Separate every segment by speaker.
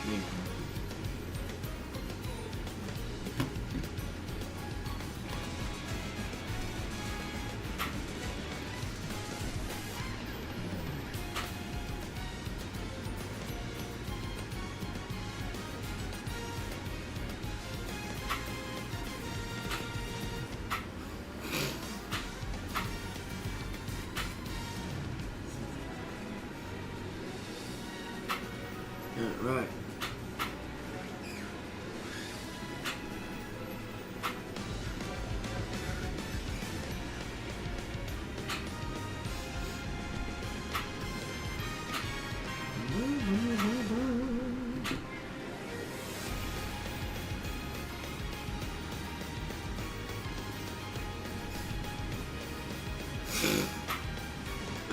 Speaker 1: me. Right.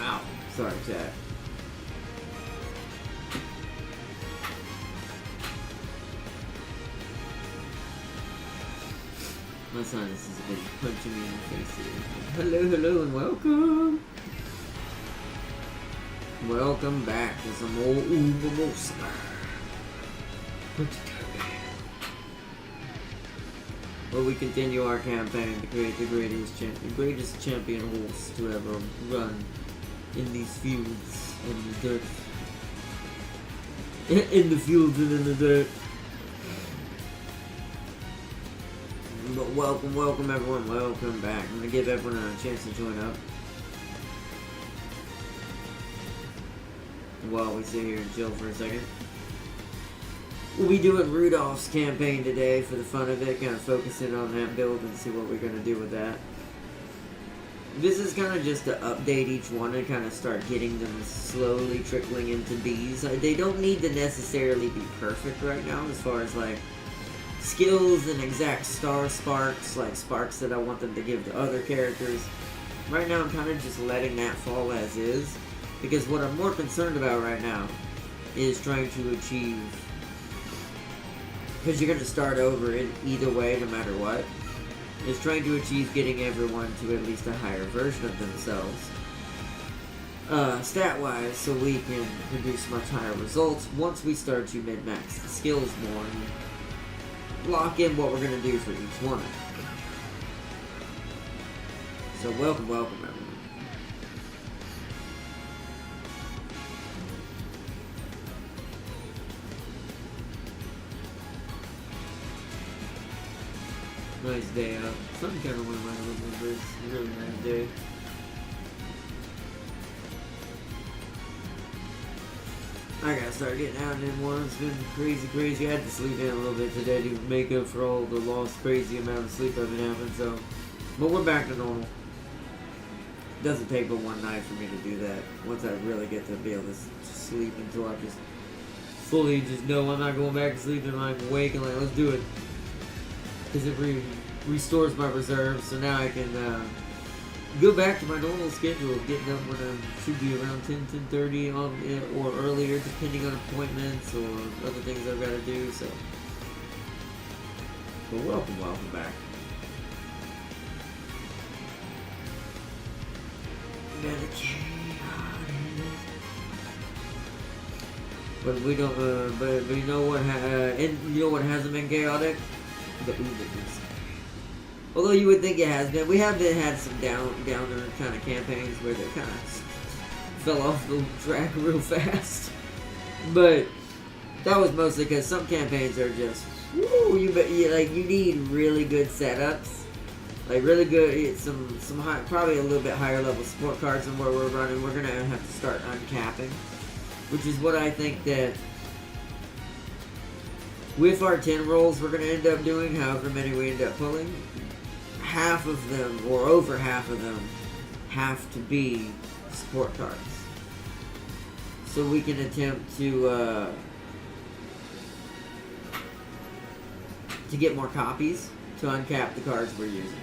Speaker 1: Ow. Sorry, chat. My sinus has been punching me in the face here. Hello, hello, and welcome! Welcome back to some more Umamusume. Where we continue our campaign to create the greatest champion horse to ever run in these fields and the dirt. In the fields and in the dirt. But welcome everyone, welcome back. I'm gonna give everyone a chance to join up while we sit here and chill for a second. We'll be doing Rudolph's campaign today for the fun of it, kind of focusing on that build and see what we're gonna do with that. This is kind of just to update each one and kind of start getting them slowly trickling into bees. They don't need to necessarily be perfect right now as far as like skills and exact star sparks, like sparks that I want them to give to other characters. Right now I'm kind of just letting that fall as is, because what I'm more concerned about right now is trying to achieve, because you're going to start over in either way no matter what, is trying to achieve getting everyone to at least a higher version of themselves stat wise, so we can produce much higher results once we start to min-max the skills more and lock in what we're going to do for each one. So welcome everyone. Nice day out. Sun kind of went right a little bit. It's a really nice day. I gotta start getting out in more. It's been crazy. I had to sleep in a little bit today to make up for all the lost crazy amount of sleep I've been having, so. But we're back to normal. Doesn't take but one night for me to do that. Once I really get to be able to sleep until I just fully just know I'm not going back to sleep and I'm awake and like, let's do it. Because it restores my reserves, so now I can go back to my normal schedule of getting up when I should be around 10:30 or earlier, depending on appointments or other things I've got to do. So, but welcome back. But we don't. But you know what? And you know what hasn't been chaotic? The Umamusume. Although you would think it has been, we have had some downer kind of campaigns where they kind of fell off the track real fast. But that was mostly because some campaigns are just, woo, you need really good setups, like really good, some high, probably a little bit higher level support cards than where we're running. We're gonna have to start uncapping, which is what I think that with our 10 rolls we're gonna end up doing, however many we end up pulling. Half of them, or over half of them, have to be support cards. So we can attempt to get more copies to uncap the cards we're using.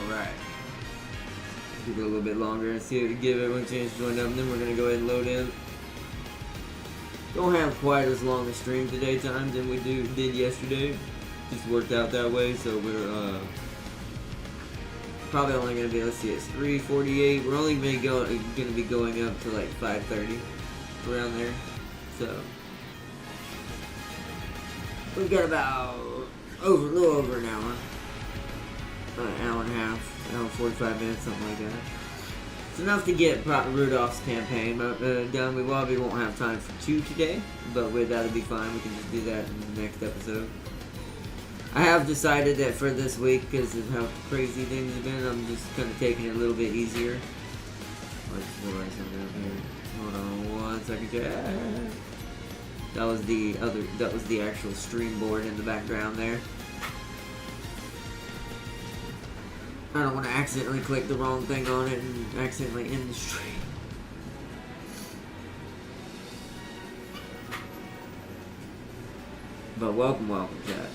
Speaker 1: Alright. Keep it a little bit longer and see if give everyone a chance to join up. And then we're gonna go ahead and load in. Don't have quite as long a stream today time than we did yesterday. Just worked out that way, so we're probably only gonna be, let's see, it's 3:48. We're only gonna be going up to like 5:30, around there. So we've got about a little over an hour, an hour and a half, hour and 45 minutes, something like that. It's enough to get Rudolph's campaign done. We probably won't have time for 2 today, but that'll be fine. We can just do that in the next episode. I have decided that for this week, because of how crazy things have been, I'm just kind of taking it a little bit easier. I just realized something up here. Hold on 1 second. That was the actual stream board in the background there. I don't want to accidentally click the wrong thing on it and accidentally end the stream. But welcome, chat.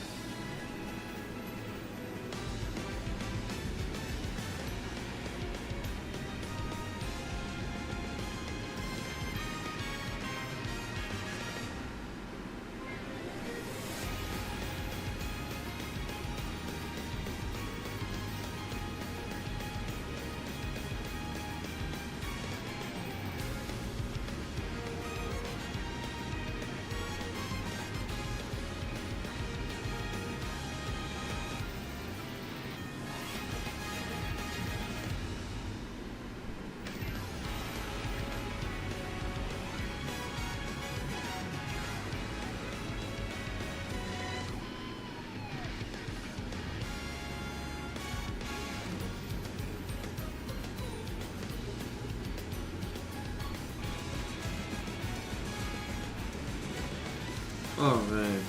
Speaker 1: Alright.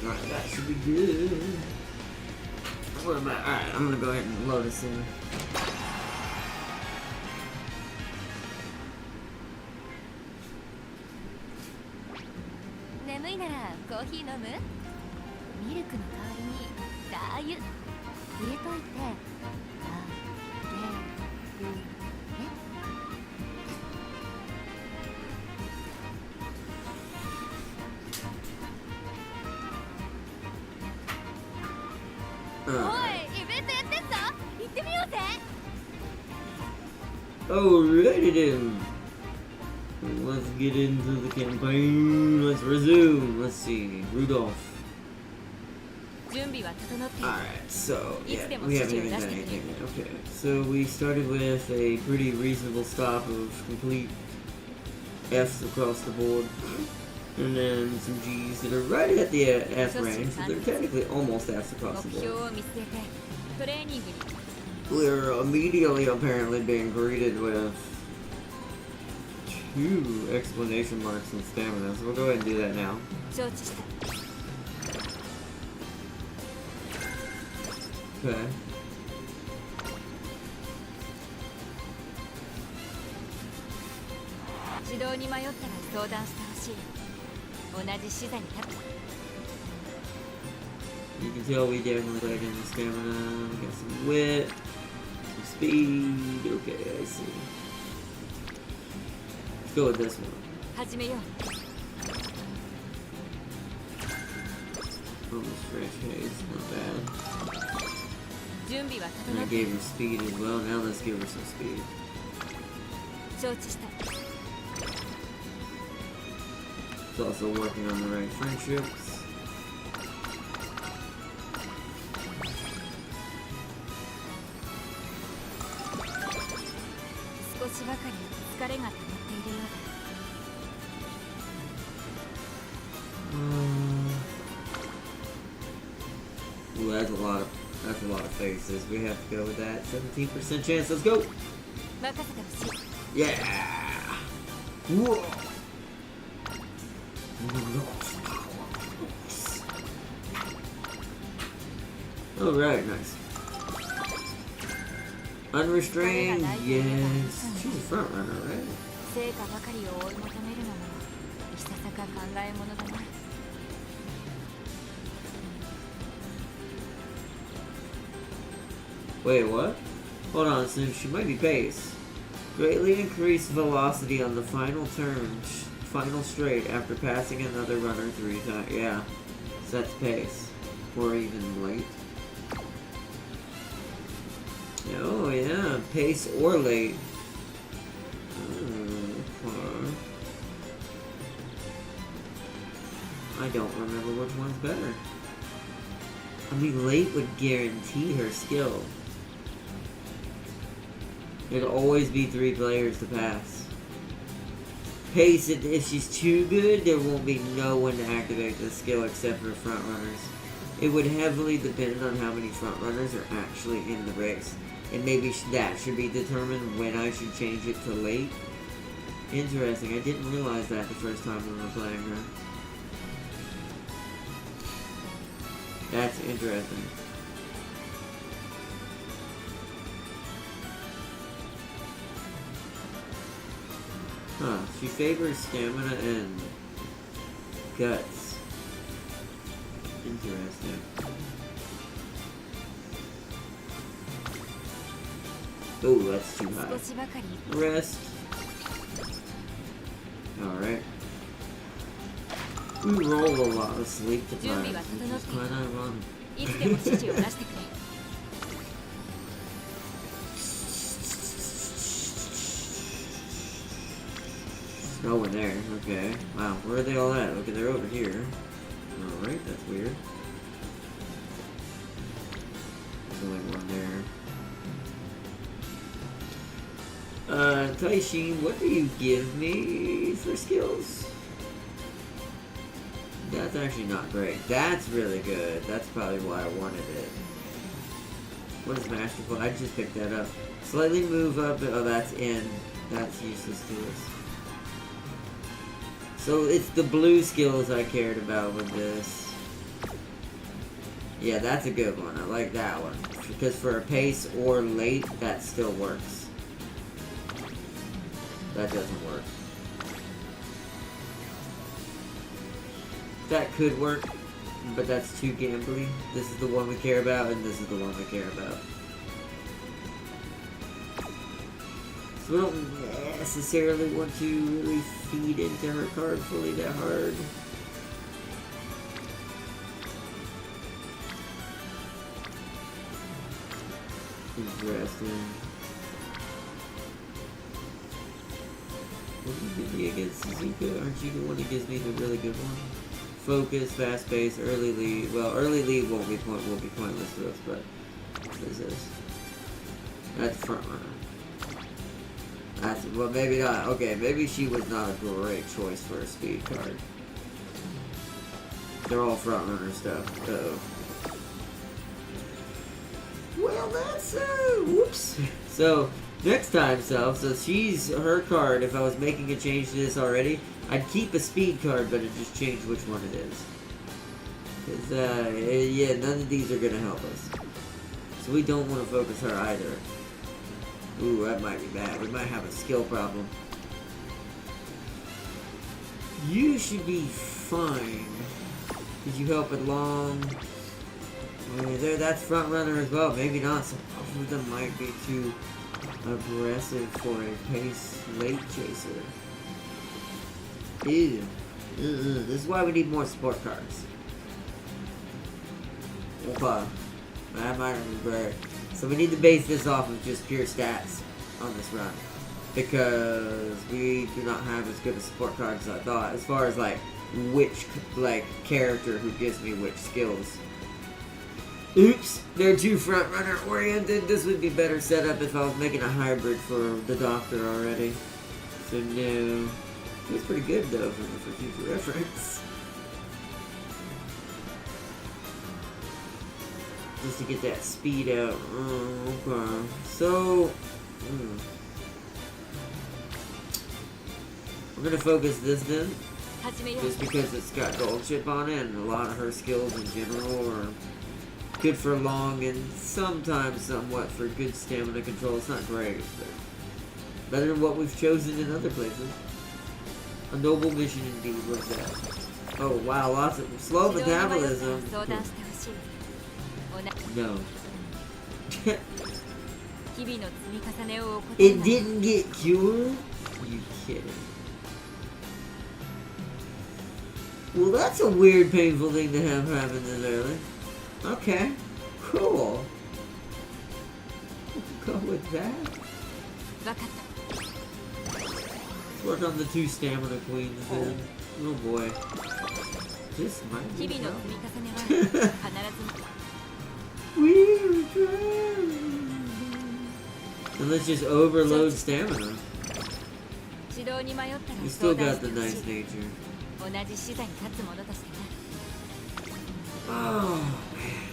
Speaker 1: Alright, that should be good. Alright, I'm gonna go ahead and load this in. Alrighty then. Let's get into the campaign. Let's resume. Let's see. Rudolph. Alright, so yeah, we haven't even done anything yet. Okay, so we started with a pretty reasonable stop of complete F's across the board. And then some G's that are right at the F range, so they're technically almost F's across the board. We're immediately apparently being greeted with 2 exclamation marks in stamina, so we'll go ahead and do that now. Okay. You can tell we definitely laid in the stamina. We got some wit, some speed. Okay, I see. Let's go with this one. Almost fresh haze, not bad. And I gave her speed as well. Now let's give her some speed. It's also working on the right friendships. Ooh, that's a lot of faces. We have to go with that. 17% chance. Let's go. Yeah. Whoa. Alright, nice. Unrestrained, yes. She's a front runner, right? Wait, what? Hold on, so she might be pace. Greatly increased velocity on the final turn, final straight after passing another runner 3 times. Yeah, so that's pace. Or even late. Oh yeah, pace or late. Okay. I don't remember which one's better. I mean, late would guarantee her skill. It'll always be 3 players to pass. Pace, if she's too good, there won't be no one to activate the skill except for front runners. It would heavily depend on how many front runners are actually in the race. And maybe that should be determined when I should change it to late. Interesting, I didn't realize that the first time we were playing her. That's interesting. Huh, she favors stamina and guts. Interesting. Oh, that's too high. Rest. Alright. We roll a lot of sleep to times, which is kind of wrong. Oh, we're there. Okay. Wow, where are they all at? Okay, they're over here. Alright, that's weird. There's only one there. Taishin, what do you give me for skills? That's actually not great. That's really good. That's probably why I wanted it. What is Masterful? I just picked that up. Slightly move up. Oh, that's in. That's useless to us. So it's the blue skills I cared about with this. Yeah, that's a good one. I like that one. Because for a pace or late, that still works. That doesn't work. That could work, but that's too gambly. This is the one we care about, and this is the one we care about. So we don't necessarily want to really feed into her card fully that hard. Interesting. What do you give me against Suzuka? Aren't you the one that gives me the really good one? Focus, fast pace, early lead. Well, early lead won't be pointless to us, but what is this? That's front runner. That's, well, maybe not. Okay, maybe she was not a great choice for a speed card. They're all front runner stuff. Uh-oh. Well, that's whoops. So next time, so she's her card. If I was making a change to this already, I'd keep a speed card, but I'd just change which one it is. Cause yeah, none of these are gonna help us. So we don't want to focus her either. Ooh, that might be bad. We might have a skill problem. You should be fine. Cause you help it long. There, that's front runner as well. Maybe not. Some of them might be too aggressive for a pace late chaser. Ew. This is why we need more support cards. Okay. That might be great. So we need to base this off of just pure stats on this run. Because we do not have as good a support card as I thought. As far as like which character who gives me which skills. Oops, they're too front runner oriented. This would be better set up if I was making a hybrid for the doctor already. So no. It's pretty good though for future reference. Just to get that speed out. Oh, okay. So We're gonna focus this then, just because it's got gold chip on it, and a lot of her skills in general are good for long and sometimes somewhat for good stamina control. It's not great, but better than what we've chosen in other places. A noble mission indeed was that. Oh wow, lots of slow metabolism. No. It didn't get cured? You kidding? Well, that's a weird, painful thing to have happen this early. Okay, cool. We'll go with that. Let's work on the 2 stamina queens then. Oh boy. This might be tough. We're trying. And let's just overload stamina. You still got the nice nature. Oh man.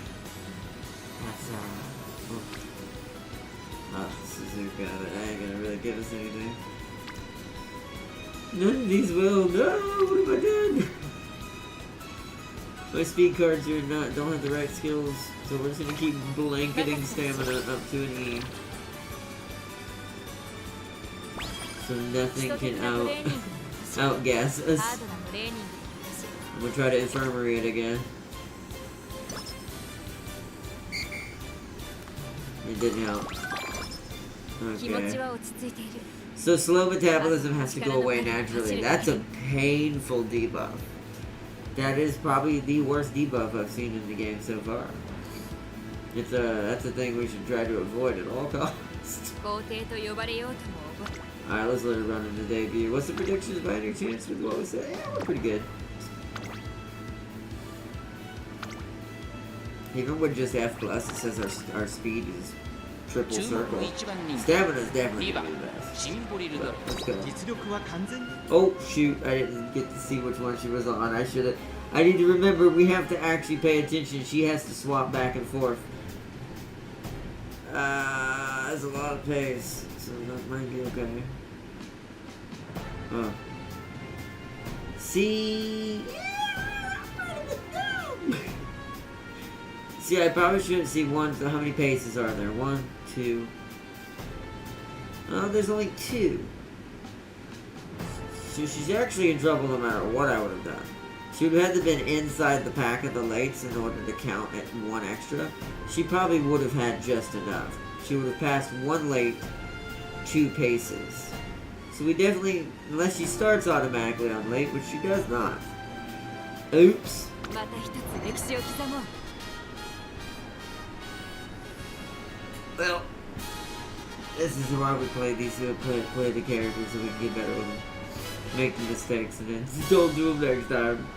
Speaker 1: That's Suzuka, but I ain't gonna really give us anything. None of these will. No, what have I done? My speed cards don't have the right skills, so we're just gonna keep blanketing stamina up to an E. So nothing can outgas us. We'll try to infirmary it again. It didn't help. Okay. So slow metabolism has to go away naturally. That's a painful debuff. That is probably the worst debuff I've seen in the game so far. That's a thing we should try to avoid at all costs. Alright, let's let it run in the debut. What's the predictions by any chance with what we said? Yeah, we're pretty good. Even with just F+, it says our speed is triple circle. Stamina is definitely gonna be the best. But let's go. Oh shoot, I didn't get to see which one she was on. I need to remember we have to actually pay attention. She has to swap back and forth. That's a lot of pace, so that might be okay. Oh. See? See, I probably shouldn't see one. So how many paces are there? 1, 2. Oh, there's only 2. So she's actually in trouble no matter what I would have done. She would have had to have been inside the pack of the lates in order to count at 1 extra. She probably would have had just enough. She would have passed 1 late, 2 paces. So we definitely, unless she starts automatically on late, which she does not. Oops. Well, this is why we play these, play the characters so we can get better with them. Make the mistakes and then don't do them next time.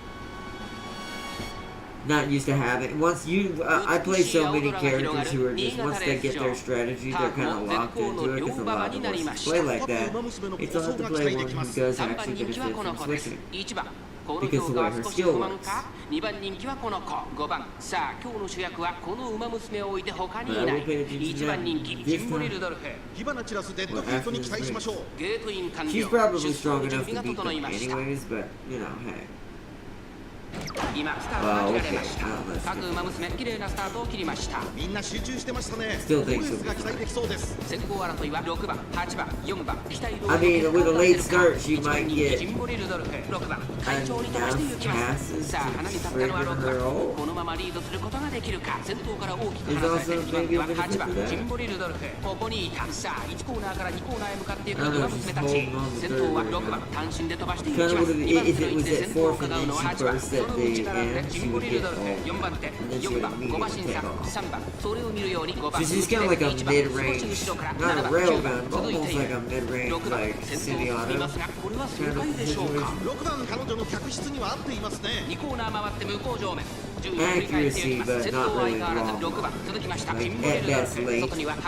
Speaker 1: Not used to having. Once you, I play so many characters who are just, once they get their strategy, they're kind of locked into it, because a lot of us play like that. It's hard to play one who does actually benefit from switching. Because of the way her skill works. But I will pay attention to that this time. She's probably strong enough to beat them anyways, but, you know, hey. Oh, okay. Still think so. I mean, with a late start, she might get enough passes to trigger her ult. There's also maybe a benefit to that. I don't know if she's holding on the third right now. Kind of would have, if it was at 4th and then she burst at the end, she would get ult. And then she would immediately take off. So she's kind of like a mid-range, not a railgun, but almost like a mid-range, like semi-auto kind of situation. accuracy, but not really long. Like, at best late, but yeah, can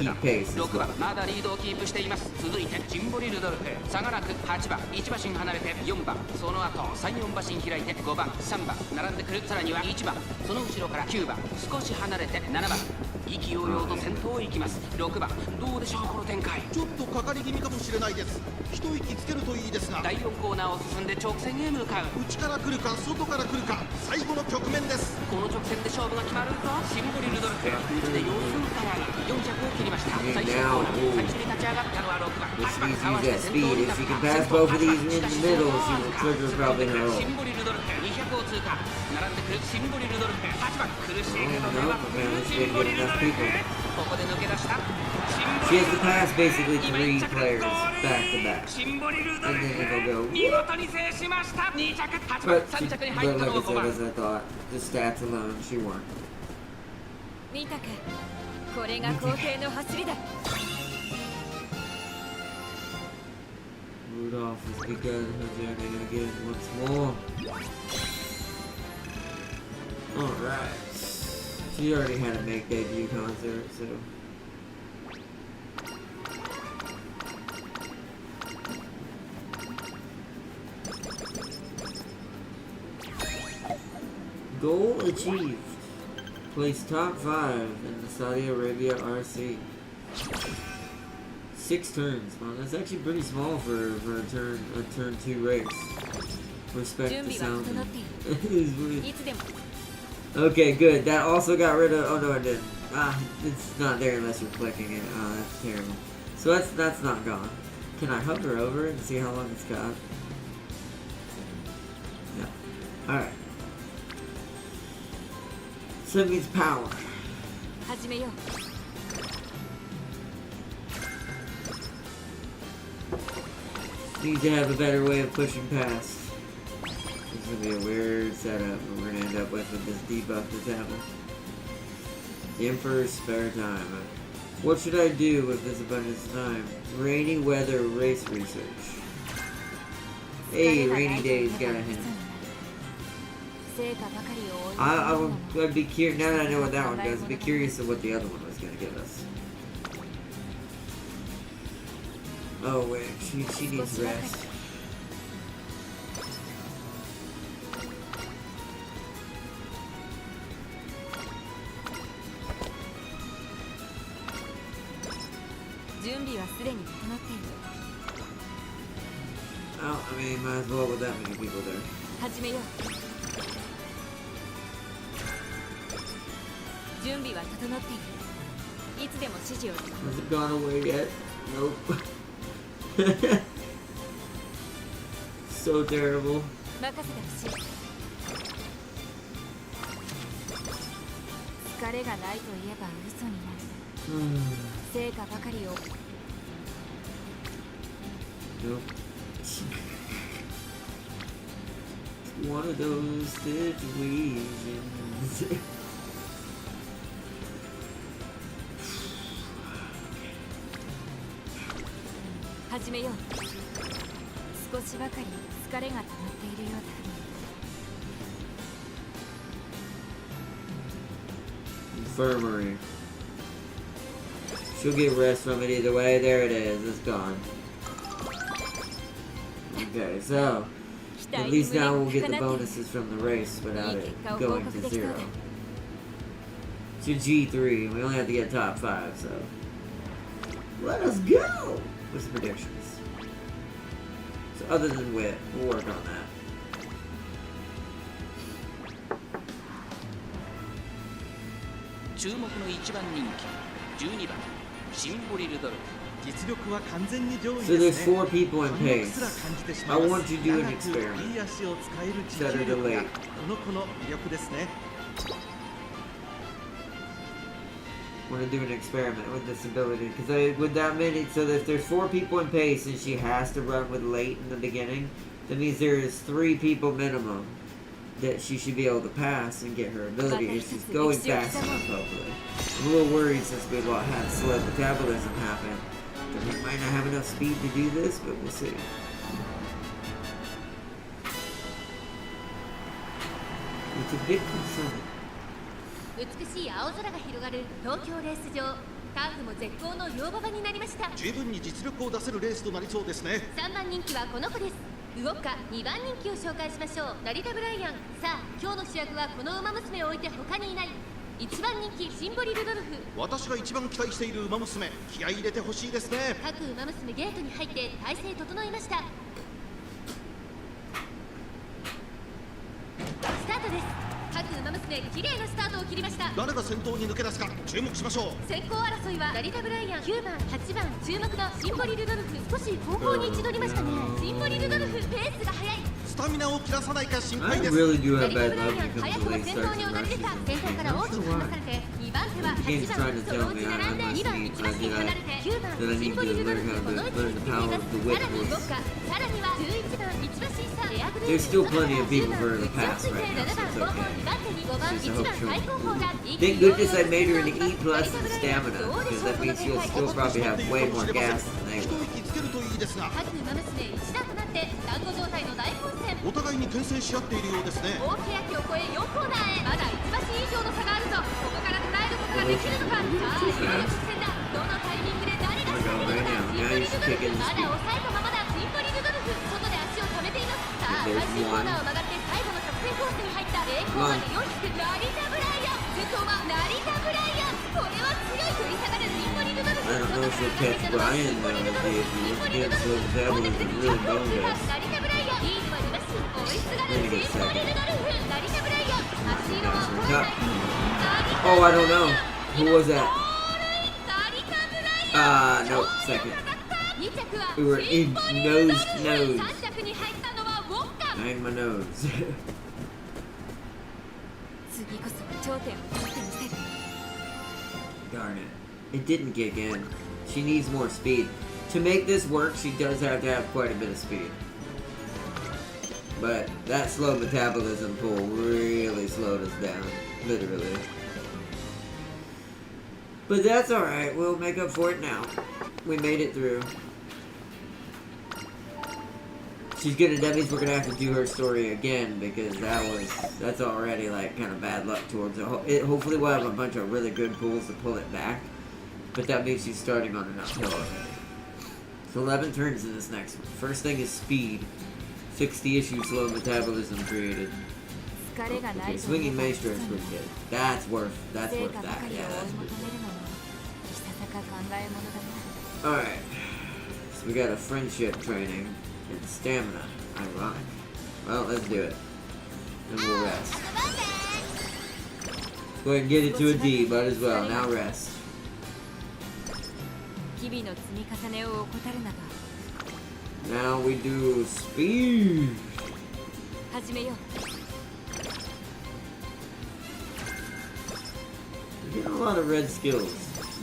Speaker 1: keep pace as well.
Speaker 2: まだリードをキープしています。続いてジンボリルドルフ、差がなく8番、1馬身離れて4番、その後3、4馬身開いて5番、3番並んでくる。さらには1番、その後ろから9番、少し離れて7番、意気揚々と先頭を行きます。6番、どうでしょうこの展開。
Speaker 3: ちょっとかかり気味かもしれないです。一息つけるといいですが。
Speaker 2: 第4コーナーを進んで直線へ向かう。
Speaker 3: 内から来るか外から来るか、最後の局面です。
Speaker 2: この直線で勝負が決まるとシンボリルドルフ、内で様子を伺う。4着を切りました。最終コーナー、最初に立ち上がったのは6番、8番合わせて先頭に立った。先頭から突き出しそう。シンボリルドルフ200を通過。並んでくるシンボリルドルフ、8番苦しいけど粘ってくるシンボリルドルフ。ここで抜け出した。
Speaker 1: She has to pass basically 3 players back to back, and then it'll go. But like I said, as I thought, the stats alone, she won.
Speaker 4: 見たか、これが皇帝の走りだ。
Speaker 1: Rudolph has begun her journey again once more. Alright. She already had a make debut concert, so. Goal achieved. Place top 5 in the Saudi Arabia RC. 6 turns. Wow, that's actually pretty small for a turn 2 race. Respect to sound. Okay, good. That also got rid of. Oh no, it didn't. It's not there unless you're clicking it. Oh, that's terrible. So that's not gone. Can I hover over it and see how long it's got? No. All right. So it means power. Need to have a better way of pushing past. It's gonna be a weird setup we're gonna end up with this debuff that's happening. The Emperor's spare time. What should I do with this abundance of time? Rainy weather race research. Hey, rainy days got a hint. I'd be curious, now that I know what that one does, I'd be curious of what the other one was going to give us. Oh wait, she needs rest. Oh, I mean, might as well with that many people there. Has it gone away yet? Nope. So terrible. Nope. One of those situations. Infirmary. She'll get rest from it either way. There it is. It's gone. Okay, so at least now we'll get the bonuses from the race without it going to 0. To G3. We only have to get top 5, so let us go with some predictions. So other than wit, we'll work on that. So there's 4 people in pace. I want to do an experiment. Set her to late. I want to do an experiment with this ability because with that many, so if there's 4 people in pace and she has to run with late in the beginning, that means there is 3 people minimum that she should be able to pass and get her ability if she's going fast enough, hopefully. I'm a little worried since we had slow metabolism happen that we might not have enough speed to do this, but we'll see. to Bitcoin Summit.
Speaker 4: 美しい青空が広がる東京レース場。ターフも絶好の両馬場になりました。
Speaker 3: 十分に実力を出せるレースとなりそうですね。
Speaker 4: 3番人気はこの子です。ウオッカ。2番人気を紹介しましょう。成田ブライアン。さあ今日の主役はこの馬娘を置いて他にいない。1番人気シンボリルドルフ。
Speaker 3: 私が一番期待している馬娘、気合い入れてほしいですね。
Speaker 4: 各馬娘ゲートに入って体勢整いました。スタートです。各馬娘綺麗なスタートを切りました。
Speaker 3: 誰が先頭に抜け出すか注目しましょう。
Speaker 4: 先行争いは成田ブライアン。9番8番注目のシンボリルドルフ。少し後方に位置取りましたね。シンボリルドルフペースが速い。
Speaker 3: スタミナを切らさないか心
Speaker 1: I
Speaker 3: 配です。
Speaker 1: really do
Speaker 4: 成
Speaker 1: have
Speaker 4: 田
Speaker 1: bad
Speaker 4: ブライ
Speaker 1: luck
Speaker 4: アン
Speaker 1: when it
Speaker 4: 早
Speaker 1: comes
Speaker 4: く
Speaker 1: to
Speaker 4: も
Speaker 1: late
Speaker 4: 先
Speaker 1: starts
Speaker 4: 頭に
Speaker 1: and
Speaker 4: 躍り出
Speaker 1: rushes.
Speaker 4: た。先頭から大きく離されて2番手は8番そのうち並んで2番1馬身離れて9番シンボリルドルフ。この位置につけています。さらにウォッカ。さらには11番1馬身差エアグルー
Speaker 1: There's still plenty of people for her to pass right now,
Speaker 4: 7
Speaker 1: so
Speaker 4: 番
Speaker 1: it's
Speaker 4: 後方2番
Speaker 1: okay.
Speaker 4: 手に5番
Speaker 1: Just
Speaker 4: 1
Speaker 1: a
Speaker 4: 番
Speaker 1: hope
Speaker 4: 最高峰だ。
Speaker 1: Thank goodness I made her an E plus in stamina, because that means she'll still probably have way more gas than they
Speaker 3: 一
Speaker 1: will.
Speaker 3: 息つけるといいですが、
Speaker 4: 各馬娘一打となって団子状態の大混戦。
Speaker 3: お互いに牽制し合っているようですね。
Speaker 4: 大欅を越え4コーナーへ。まだ1馬身以上の差があるぞ。ここから捉えることができるのか。さあいよいよ実戦だ。どのタイミングで誰が仕掛けるのか。シンボリルドルフ。まだ抑えたままだ。シンボリルドルフ外で足を止めています。さあ最終コーナーを曲がって最後の直線コースに入った。0コーナーで4引く成田ブライアン。先頭は成田ブライアン。これは強い。振り下がるシンボリルドルフ。
Speaker 1: I don't know if she'll catch Brian though, if he was getting slow metabolism, really boned us.
Speaker 4: 成田ブライアン。リードは2馬身。追いすがるシンボリルドルフ。成田ブライアン。足色は怒らない。
Speaker 1: Oh, I don't know. Who was that?
Speaker 4: 成田ブライアン。
Speaker 1: No, second.
Speaker 4: 2着は
Speaker 1: We were
Speaker 4: シ
Speaker 1: in
Speaker 4: ンボリルドルフ。
Speaker 1: nose to nose.
Speaker 4: 3着に入ったのはウォッカ。
Speaker 1: Behind my nose.
Speaker 4: 次こそ頂点を取ってみせる。
Speaker 1: Darn it. It didn't kick in. She needs more speed. To make this work, she does have to have quite a bit of speed. But that slow metabolism pull really slowed us down. Literally. But that's alright. We'll make up for it now. We made it through. She's good at that means we're gonna have to do her story again because that's already like kind of bad luck towards her. Hopefully we'll have a bunch of really good pulls to pull it back, but that means she's starting on an uphill already. So 11 turns in this next one. First thing is speed. 60 issue slow metabolism created. Okay, swinging maestro is pretty good. That's worth that. Yeah, that's pretty good. Alright. So we got a friendship training. And stamina. Ironic. Well, let's do it. And we'll rest. Go ahead and get it to a D, but as well. Now rest.
Speaker 4: 日々の積み重ねを怠るなど。
Speaker 1: Now we do speed.
Speaker 4: 始めよう。
Speaker 1: We're getting a lot of red skills.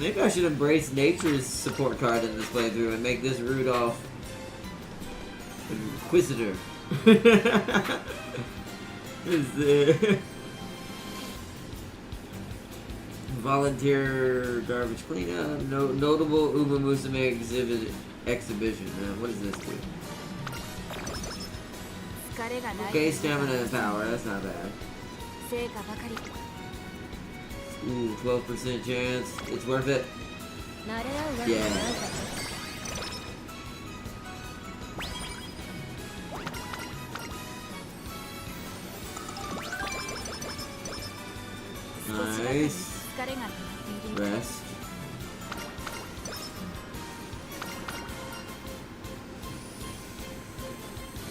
Speaker 1: Maybe I should embrace nature's support card in this playthrough and make this Rudolph Inquisitor. Volunteer garbage cleanup. Notable Umamusume exhibition. What does this do? Okay, stamina and power. That's not bad. Ooh, 12% chance. It's worth it. Yeah. Nice. Rest.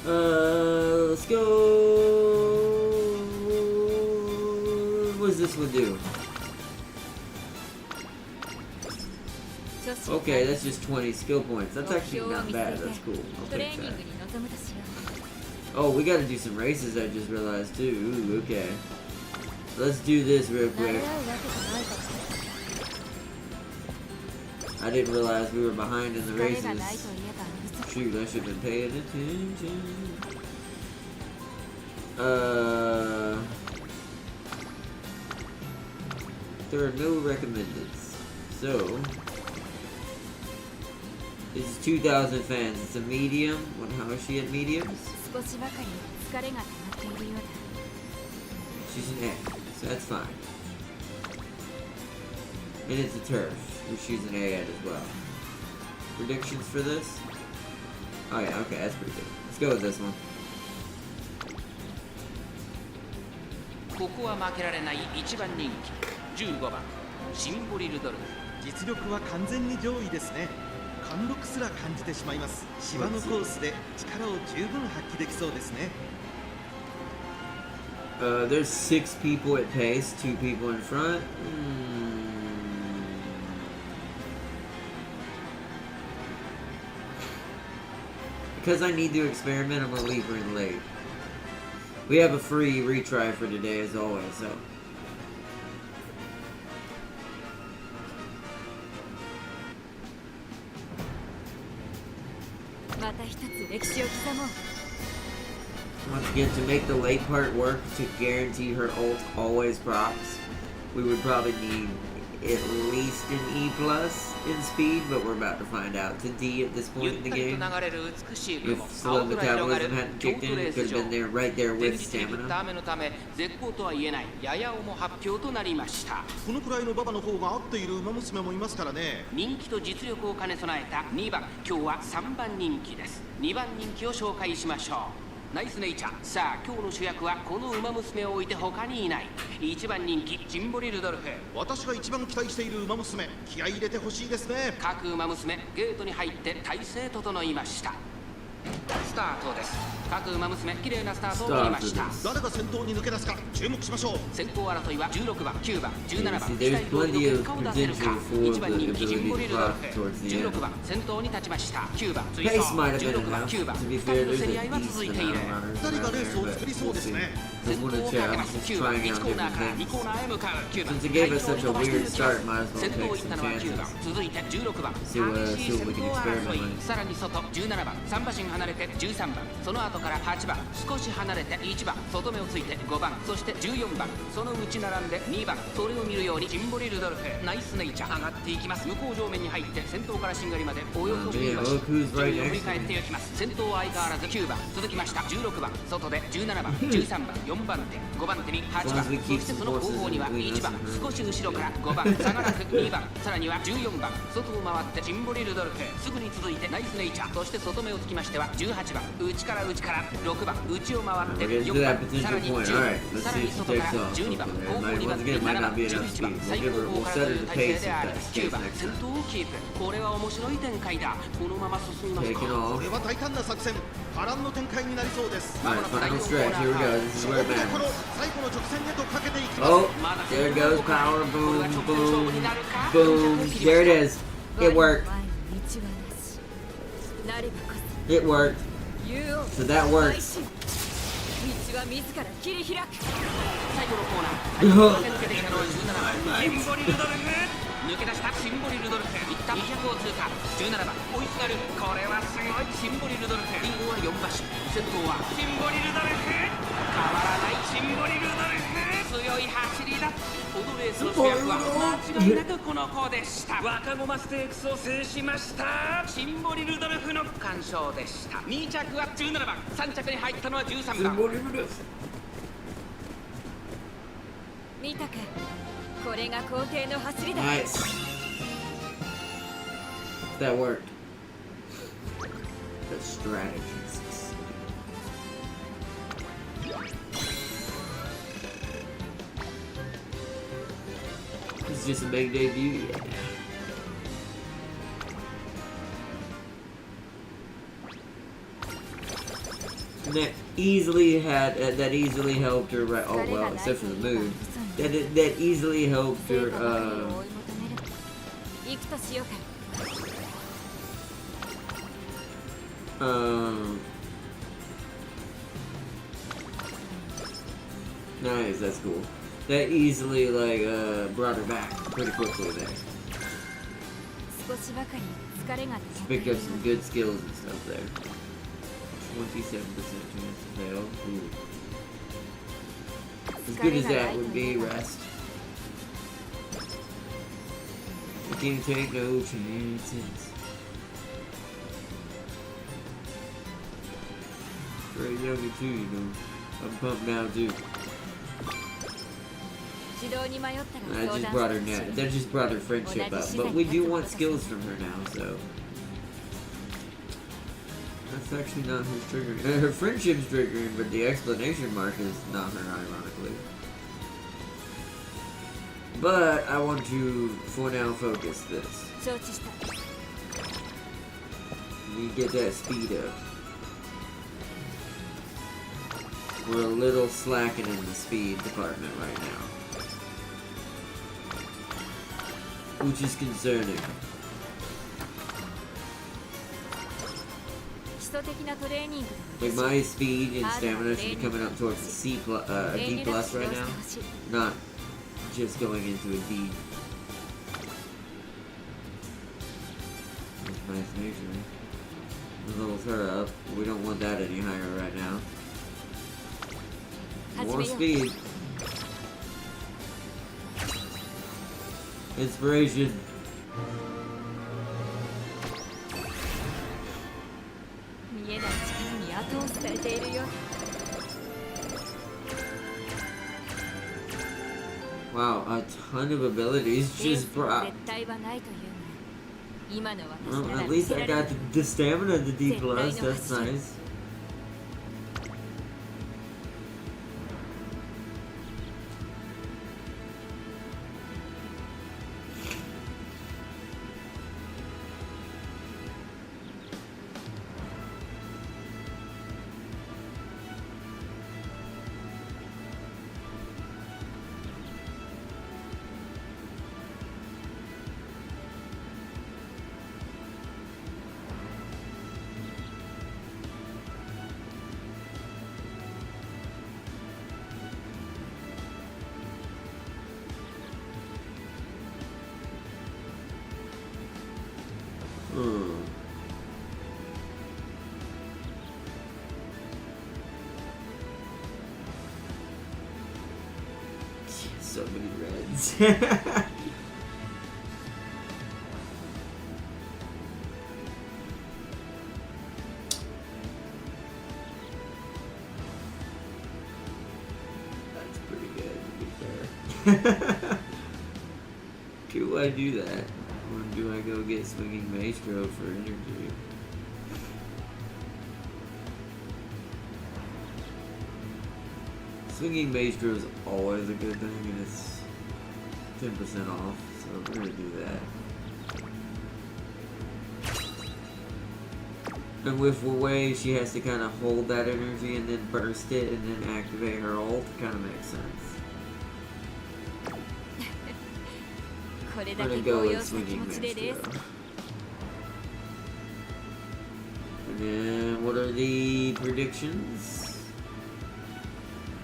Speaker 1: Let's go. What does this one do? Okay, that's just 20 skill points. That's actually not bad. That's cool. I'll take that. Oh, we gotta do some races, I just realized too. Ooh, okay. Let's do this real quick. I didn't realize we were behind in the races. Shoot, I should have been paying attention. There are no recommendeds. So, this is 2,000 fans. It's a medium. How is she at mediums? She's an A, so that's fine. And it's a turf, which she's an A at as well. Predictions for this? Oh yeah, okay, that's pretty good. Let's go with this one.
Speaker 2: ここは負けられない1番人気15番シンボリルドルフ。
Speaker 3: 実力は完全に上位ですね。貫禄すら感じてしまいます。芝のコースで力を十分発揮できそうですね。
Speaker 1: There's 6 people at pace, 2 people in front. Because I need to experiment, I'm gonna leave her in late. We have a free retry for today as always, so.
Speaker 4: また一つ歴史を刻もう。
Speaker 1: Once again, to make the late part work, to guarantee her ult always procs, we would probably need at least an E plus in speed, but we're about to find out. To D at this point in the game, if slow metabolism hadn't kicked in, it could have been there, right there with stamina.
Speaker 3: このくらいの馬場の方が合っている馬娘もいますからね。
Speaker 2: 人気と実力を兼ね備えた2番、今日は3番人気です。2番人気を紹介しましょう。ナイスネイチャー。さあ今日の主役はこの馬娘を置いて他にいない1番人気ジンボリルドルフ。
Speaker 3: 私が一番期待している馬娘、気合い入れてほしいですね。
Speaker 2: 各馬娘ゲートに入って体勢整いました。スタートです。各馬娘綺麗なスタートを切りました。
Speaker 3: 誰が先頭に抜け出すか注目しましょう。
Speaker 2: 先頭争いは16番、9番、17番、
Speaker 1: See,
Speaker 2: 期
Speaker 1: there's
Speaker 2: 待通りの
Speaker 1: plenty
Speaker 2: 結
Speaker 1: of
Speaker 2: 果を出せるか。
Speaker 1: potential
Speaker 2: 1
Speaker 1: for
Speaker 2: 番
Speaker 1: the
Speaker 2: 人気ジン
Speaker 1: ability
Speaker 2: ボリ
Speaker 1: to
Speaker 2: ルドル
Speaker 1: proc
Speaker 2: フ。
Speaker 1: towards the end.
Speaker 2: 16番先頭に立ちました。9番追
Speaker 1: Pace
Speaker 2: 走。
Speaker 1: might have been
Speaker 2: 16番、
Speaker 1: enough.
Speaker 2: 9番
Speaker 1: To be
Speaker 2: 2 人
Speaker 1: fair,
Speaker 2: の
Speaker 1: there's
Speaker 2: 競り合
Speaker 1: a
Speaker 2: いは続い
Speaker 1: decent
Speaker 2: ている。
Speaker 1: amount of runners
Speaker 3: 誰が
Speaker 1: around
Speaker 3: レースを
Speaker 1: there,
Speaker 3: 作り
Speaker 1: but
Speaker 3: そう
Speaker 1: we'll
Speaker 3: です
Speaker 1: see.
Speaker 3: ね。
Speaker 1: Just
Speaker 2: 先頭
Speaker 1: wanna
Speaker 2: を
Speaker 1: check.
Speaker 2: かけ
Speaker 1: I'm
Speaker 2: ます
Speaker 1: just
Speaker 2: 9番
Speaker 1: trying
Speaker 2: 1
Speaker 1: out
Speaker 2: コーナー
Speaker 1: different
Speaker 2: から2
Speaker 1: things.
Speaker 2: コーナーへ向かう9番
Speaker 1: Since it gave us such a weird start, might as well
Speaker 2: 先
Speaker 1: take
Speaker 2: 頭を行った
Speaker 1: some
Speaker 2: のは9 番
Speaker 1: chances.
Speaker 2: 続いて16番
Speaker 1: See what-
Speaker 2: 激しい
Speaker 1: see
Speaker 2: 先
Speaker 1: what we
Speaker 2: 頭
Speaker 1: can
Speaker 2: 争い
Speaker 1: experiment with.
Speaker 2: さらに外17番3馬身離れて13番その後から8番少し離れて1番外目をついて5番そして14番その内並んで2番それを見るようにジンボリルドルフナイスネイチャー上がっていきます。向こう上面に入って先頭からしんがりまでおよそ2馬身順位を振り返っていきます。先頭は相変わらず9番続きました16番外で17番13番4番手5番手に8番そしてその後方には1番少し後ろから5番差がなく2番さらには14番外を回ってジンボリルドルフすぐに続いてナイスネイチャーそして外目をつきましては18番内から6番内を回って4番さらに10番さらに外から12番後方2番手7番11番最後方からという体勢であり9番先頭をキープ。これは面白い展開だ。このまま進みます
Speaker 1: Taking
Speaker 2: か。
Speaker 3: こ
Speaker 1: off.
Speaker 3: れは大胆な作戦。波乱の展開になりそうです。
Speaker 1: Alright, final stretch. Here we go. This is
Speaker 3: 勝
Speaker 1: where
Speaker 3: 負
Speaker 1: it
Speaker 3: どころ
Speaker 1: matters.
Speaker 3: 最後の直線へとかけていきます。
Speaker 1: Oh, there it goes. Power. Boom, boom, boom. There it is. It worked.
Speaker 4: なればこ
Speaker 1: It worked.
Speaker 4: そ言う
Speaker 1: So that works.
Speaker 4: 道は自ら切り開く。
Speaker 2: 最後のコーナー抜けてきたのは17番シンボリルドルフ抜け出したシンボリルドルフ一旦200を通過17番追いすがるこれはすごいシンボリルドルフリードは4馬身先頭はシンボリルドルフ変わらないシンボリルドルフ強い走りだ。このレースの主役は間違いなくこの子でした。若駒ステークスを制しましたシンボリルドルフの完勝でした。2着は17番3着に入ったのは13番
Speaker 4: 見たか、これが皇帝の走りだ。
Speaker 1: Nice. That worked. The strategies. This is just a big debut. Yeah. And that easily had that easily helped her. Right? Oh well, except for the mood. That easily helped
Speaker 4: 成
Speaker 1: her.
Speaker 4: 果ばかりを追い求める。行くとしようか。
Speaker 1: Nice, that's cool. That easily brought her back pretty quickly there.
Speaker 4: 少しばかり疲れが
Speaker 1: Picked up some good skills and stuff there. 27% chance to fail. Ooh. As good as that would be, rest. You can't take no chances. Very young too, you know. I'm pumped now too. That just brought her that just brought her friendship up. But we do want skills from her now, so that's actually not who's triggering. Her friendship's triggering, but the exclamation mark is not her, ironically. But I want to, for now, focus this. We get that speed up. We're a little slacking in the speed department right now, which is concerning. Like my speed and stamina should be coming up towards a D plus right now, not just going into a D. That's nice nature. Levels her up. We don't want that any higher right now. More speed. Inspiration. Wow, a ton of abilities just brought. Well, at least I got the stamina to D plus. That's nice. So many reds. That's pretty good, to be fair. Do I do that? Or do I go get Swinging Maestro for energy? Swinging Maestro is always a good thing, and it's 10% off, so we're gonna do that. And with Way, she has to kind of hold that energy and then burst it and then activate her ult. Kind of makes sense. I'm gonna go with Swinging Maestro. And then, what are the predictions?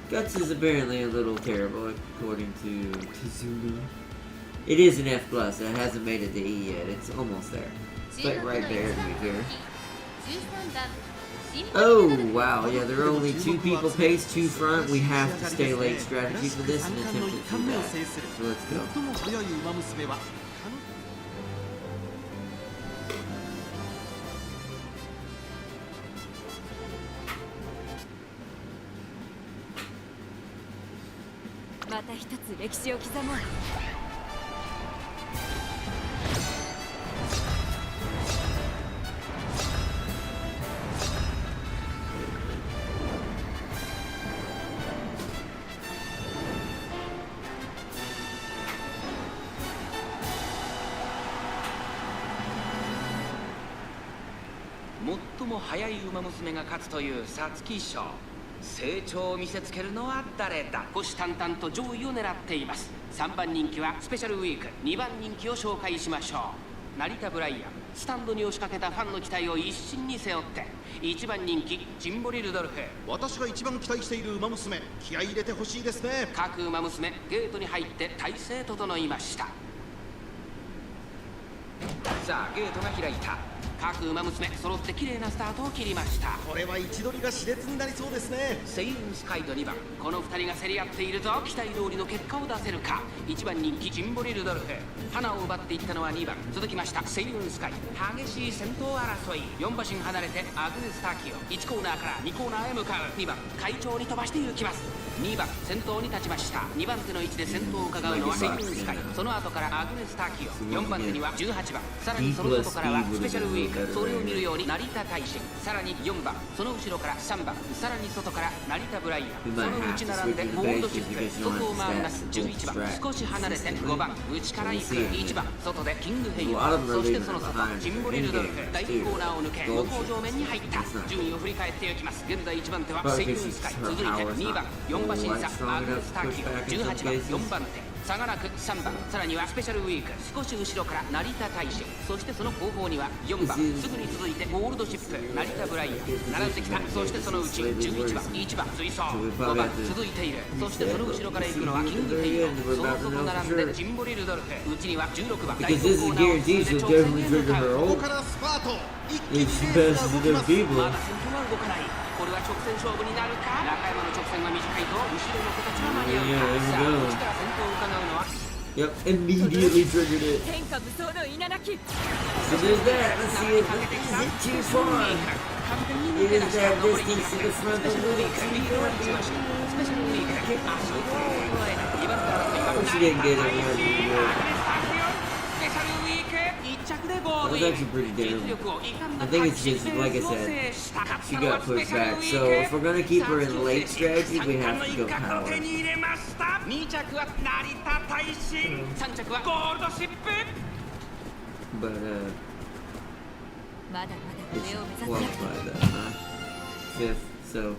Speaker 1: Guts is apparently a little terrible, according to Tizuna. It is an F+, it hasn't made it to E yet, it's almost there. It's like right there, to be fair. Oh, wow, yeah, there are only 2 people pace, 2 front. We have to stay late strategy for this and attempt to do that. So let's go.
Speaker 4: また一つ歴史を刻もう。
Speaker 2: 最も速い馬娘が勝つという皐月賞。成長を見せつけるのは誰だ。虎視眈々と上位を狙っています。3番人気はスペシャルウィーク、2番人気を紹介しましょう。成田ブライアン、スタンドに押しかけたファンの期待を一身に背負って1番人気ジンボリルドルフ。
Speaker 3: 私が一番期待している馬娘、気合い入れてほしいですね。
Speaker 2: 各馬娘ゲートに入って体勢整いました。さあゲートが開いた。各馬娘揃って綺麗なスタートを切りました。
Speaker 3: これは位置取りが熾烈になりそうですね。
Speaker 2: セイウンスカイと2番、この2人が競り合っているぞ。期待通りの結果を出せるか。1番人気ジンボリルドルフ、花を奪っていったのは2番、続きましたセイウンスカイ。激しい先頭争い、4馬身離れてアグネス・ターキオ、1コーナーから2コーナーへ向かう。2番快調に飛ばして行きます。2番先頭に立ちました。2番手の位置で先頭を伺うのはセイウンスカイ、その後からアグネス・ターキオ、4番手には18番、さらにその外からはスペシャルウィーク、それを見るように成田大使、さらに4番、その後ろから3番、さらに外から成田ブライアン、その内並んでゴールドシップ、外を回ります11番、少し離れて5番、内から行く1番、外でキングヘイワー、そしてその外ジンボリルドルフ、第2コーナーを抜け向こう上面に入った。順位を振り返っていきます。現在1番手はセイウンスカイ、続いて2番4馬審査アグネス・ターキオ、18番4番手差がなく3番、さらにはスペシャルウィーク、少し後ろから成田大使、そしてその後方には4番、すぐに続いてゴールドシップ、成田ブライアン並んできた。そしてそのうち11番、1番追走、5番続いている。そしてその後ろから行くのはキングヘイロー、その外並んでジンボリルドルフ、内には16番、第4コーナーを進んで挑戦へ向かう。
Speaker 3: ここからスパート、一気に
Speaker 1: If
Speaker 3: レー
Speaker 1: she
Speaker 3: スが動き
Speaker 1: passes
Speaker 3: ます。
Speaker 1: the people.
Speaker 2: まだ先頭は動かない。これは直線勝負になるか。中山の直線は短いと後ろの子たちは間に合うか。さあこっちから先頭を伺うのは
Speaker 1: Yep, immediately triggered it.
Speaker 4: 天下無双の稲垣
Speaker 1: So there's that. Let's see if is it too far. It is that distance to the front of the Oh, she didn't get it. That was actually pretty terrible. I think it's just, like I said, she got pushed back. So if we're gonna keep her in late strategy, we have to go power.
Speaker 2: 2着は成田大使、3着はゴールドシップ。
Speaker 1: But
Speaker 4: まだまだ
Speaker 1: it's
Speaker 4: 上を目指す
Speaker 1: qualified fifth, so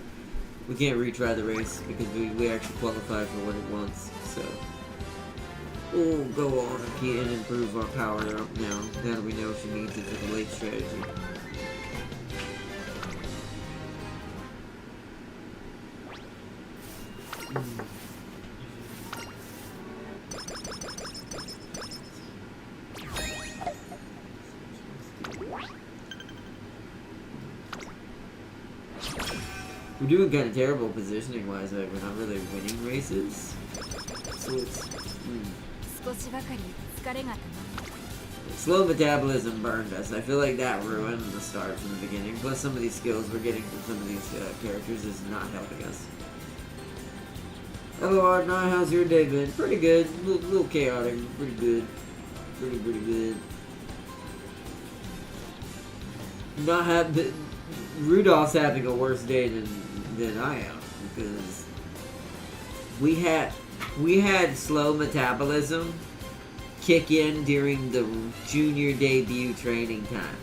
Speaker 1: we can't retry the race because we actually qualified for what it wants. So we'll go on and improve our power up now that we know she needs it for the late strategy. We're doing kind of terrible positioning wise, like we're not really winning races. So it's slow metabolism burned us. I feel like that ruined the start from the beginning. Plus some of these skills we're getting from some of these characters is not helping us. Hello Art9, how's your day been? Pretty good. A little chaotic, pretty good. Pretty good. Not have Rudolph's having a worse day than I am because we had slow metabolism kick in during the junior debut training time.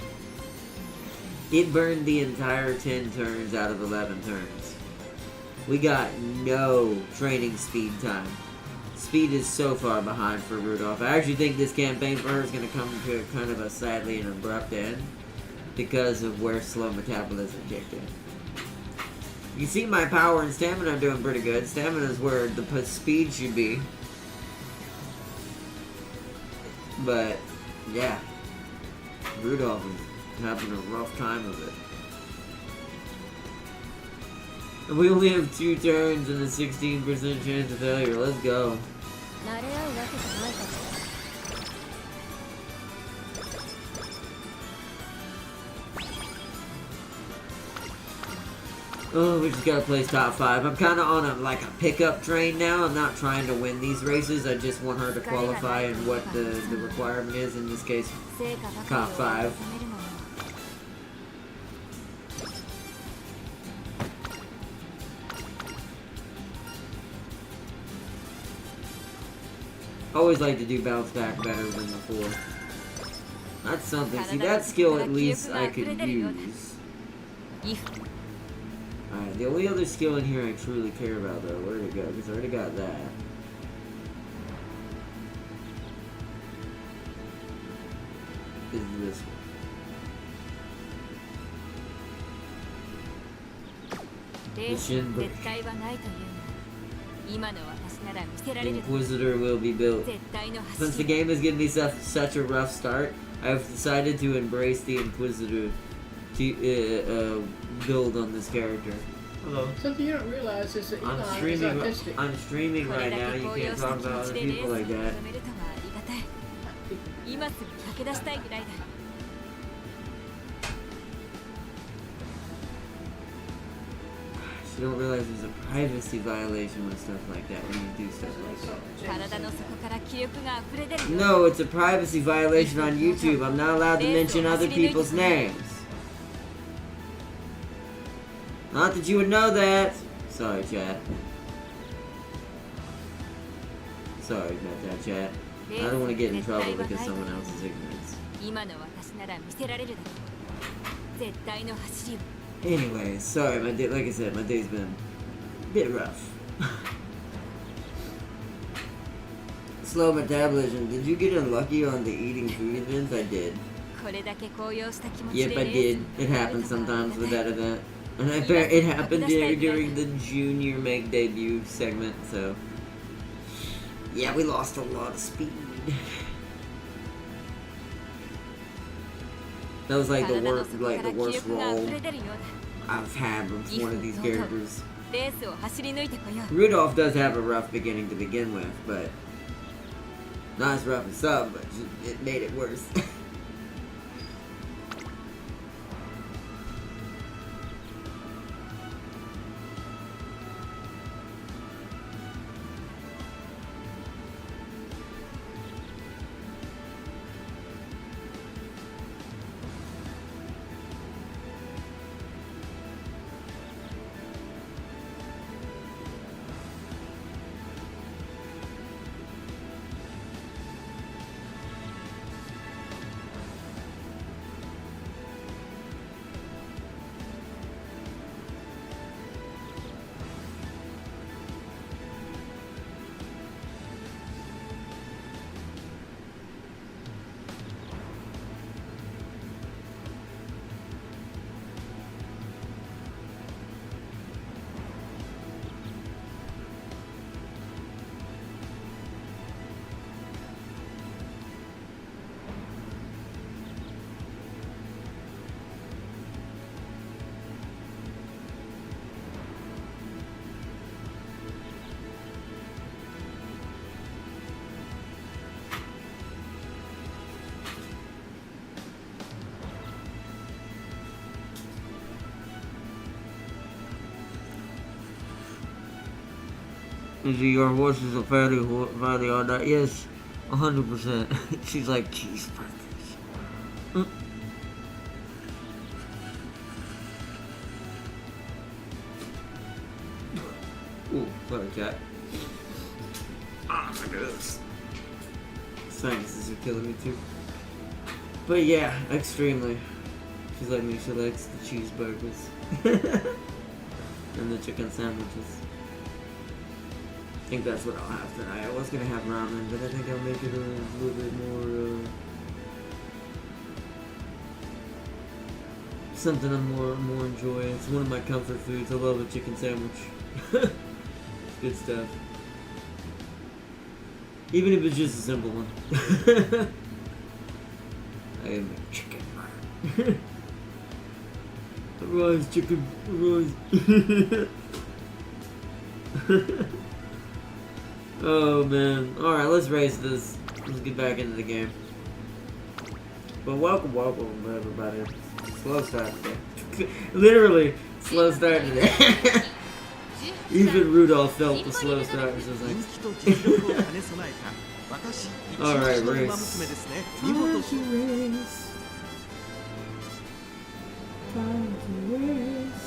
Speaker 1: It burned the entire 10 turns out of 11 turns. We got no training speed time. Speed is so far behind for Rudolph. I actually think this campaign for her is going to come to kind of a sadly and abrupt end because of where slow metabolism kicked in. You see my power and stamina are doing pretty good. Stamina is where the speed should be. But, yeah. Rudolph is having a rough time of it. And we only have 2 turns and a 16% chance of failure. Let's go. Oh, we just gotta place top 5. I'm kind of on a pickup train now. I'm not trying to win these races. I just want her to qualify and what the requirement is. In this case, top 5. Always like to do bounce back better than before. That's something. See, that skill at least I could use. Alright, the only other skill in here I truly care about though, where'd it go? Because I already got that. Is this one. The shin break.
Speaker 4: The
Speaker 1: Inquisitor will be built. Since the game has given me such a rough start, I've decided to embrace the Inquisitor build on this character. Hello.
Speaker 5: Something you don't realize is that Elon is autistic.
Speaker 1: I'm streaming right now. You can't talk about other people like that. You don't realize there's a privacy violation with stuff like that when you do stuff like that. No, it's a privacy violation on YouTube. I'm not allowed to mention other people's names. Not that you would know that. Sorry, chat. Sorry about that, chat. I don't want to get in trouble because someone else's ignorance. Anyway, sorry, my day, like I said, my day's been a bit rough. Slow metabolism. Did you get unlucky on the eating food events? I did. Yep, I did. It happens sometimes with that event. And I bet it happened during the junior make debut segment, so... Yeah, we lost a lot of speed. That was like the worst role I've had with one of these characters. Rudolph does have a rough beginning to begin with, but not as rough as some, but it made it worse. Izzy, your horse is a fatty on that. Yes, 100%. She's like, cheeseburgers. Ooh, sorry, cat. Ah, my goodness. Sinuses are killing me too. But yeah, extremely. She's like me, she likes the cheeseburgers. And the chicken sandwiches. I think that's what I'll have tonight. I was gonna have ramen, but I think I'll make it a little bit more, something I'm more enjoying. It's one of my comfort foods. I love a chicken sandwich. It's good stuff. Even if it's just a simple one. I am a chicken man. Rise, chicken, rise. Oh man. Alright, let's race this. Let's get back into the game. But welcome everybody. Slow start today. Literally, slow start today. Even Rudolph felt the slow start. It was like... Alright, race. Time to race.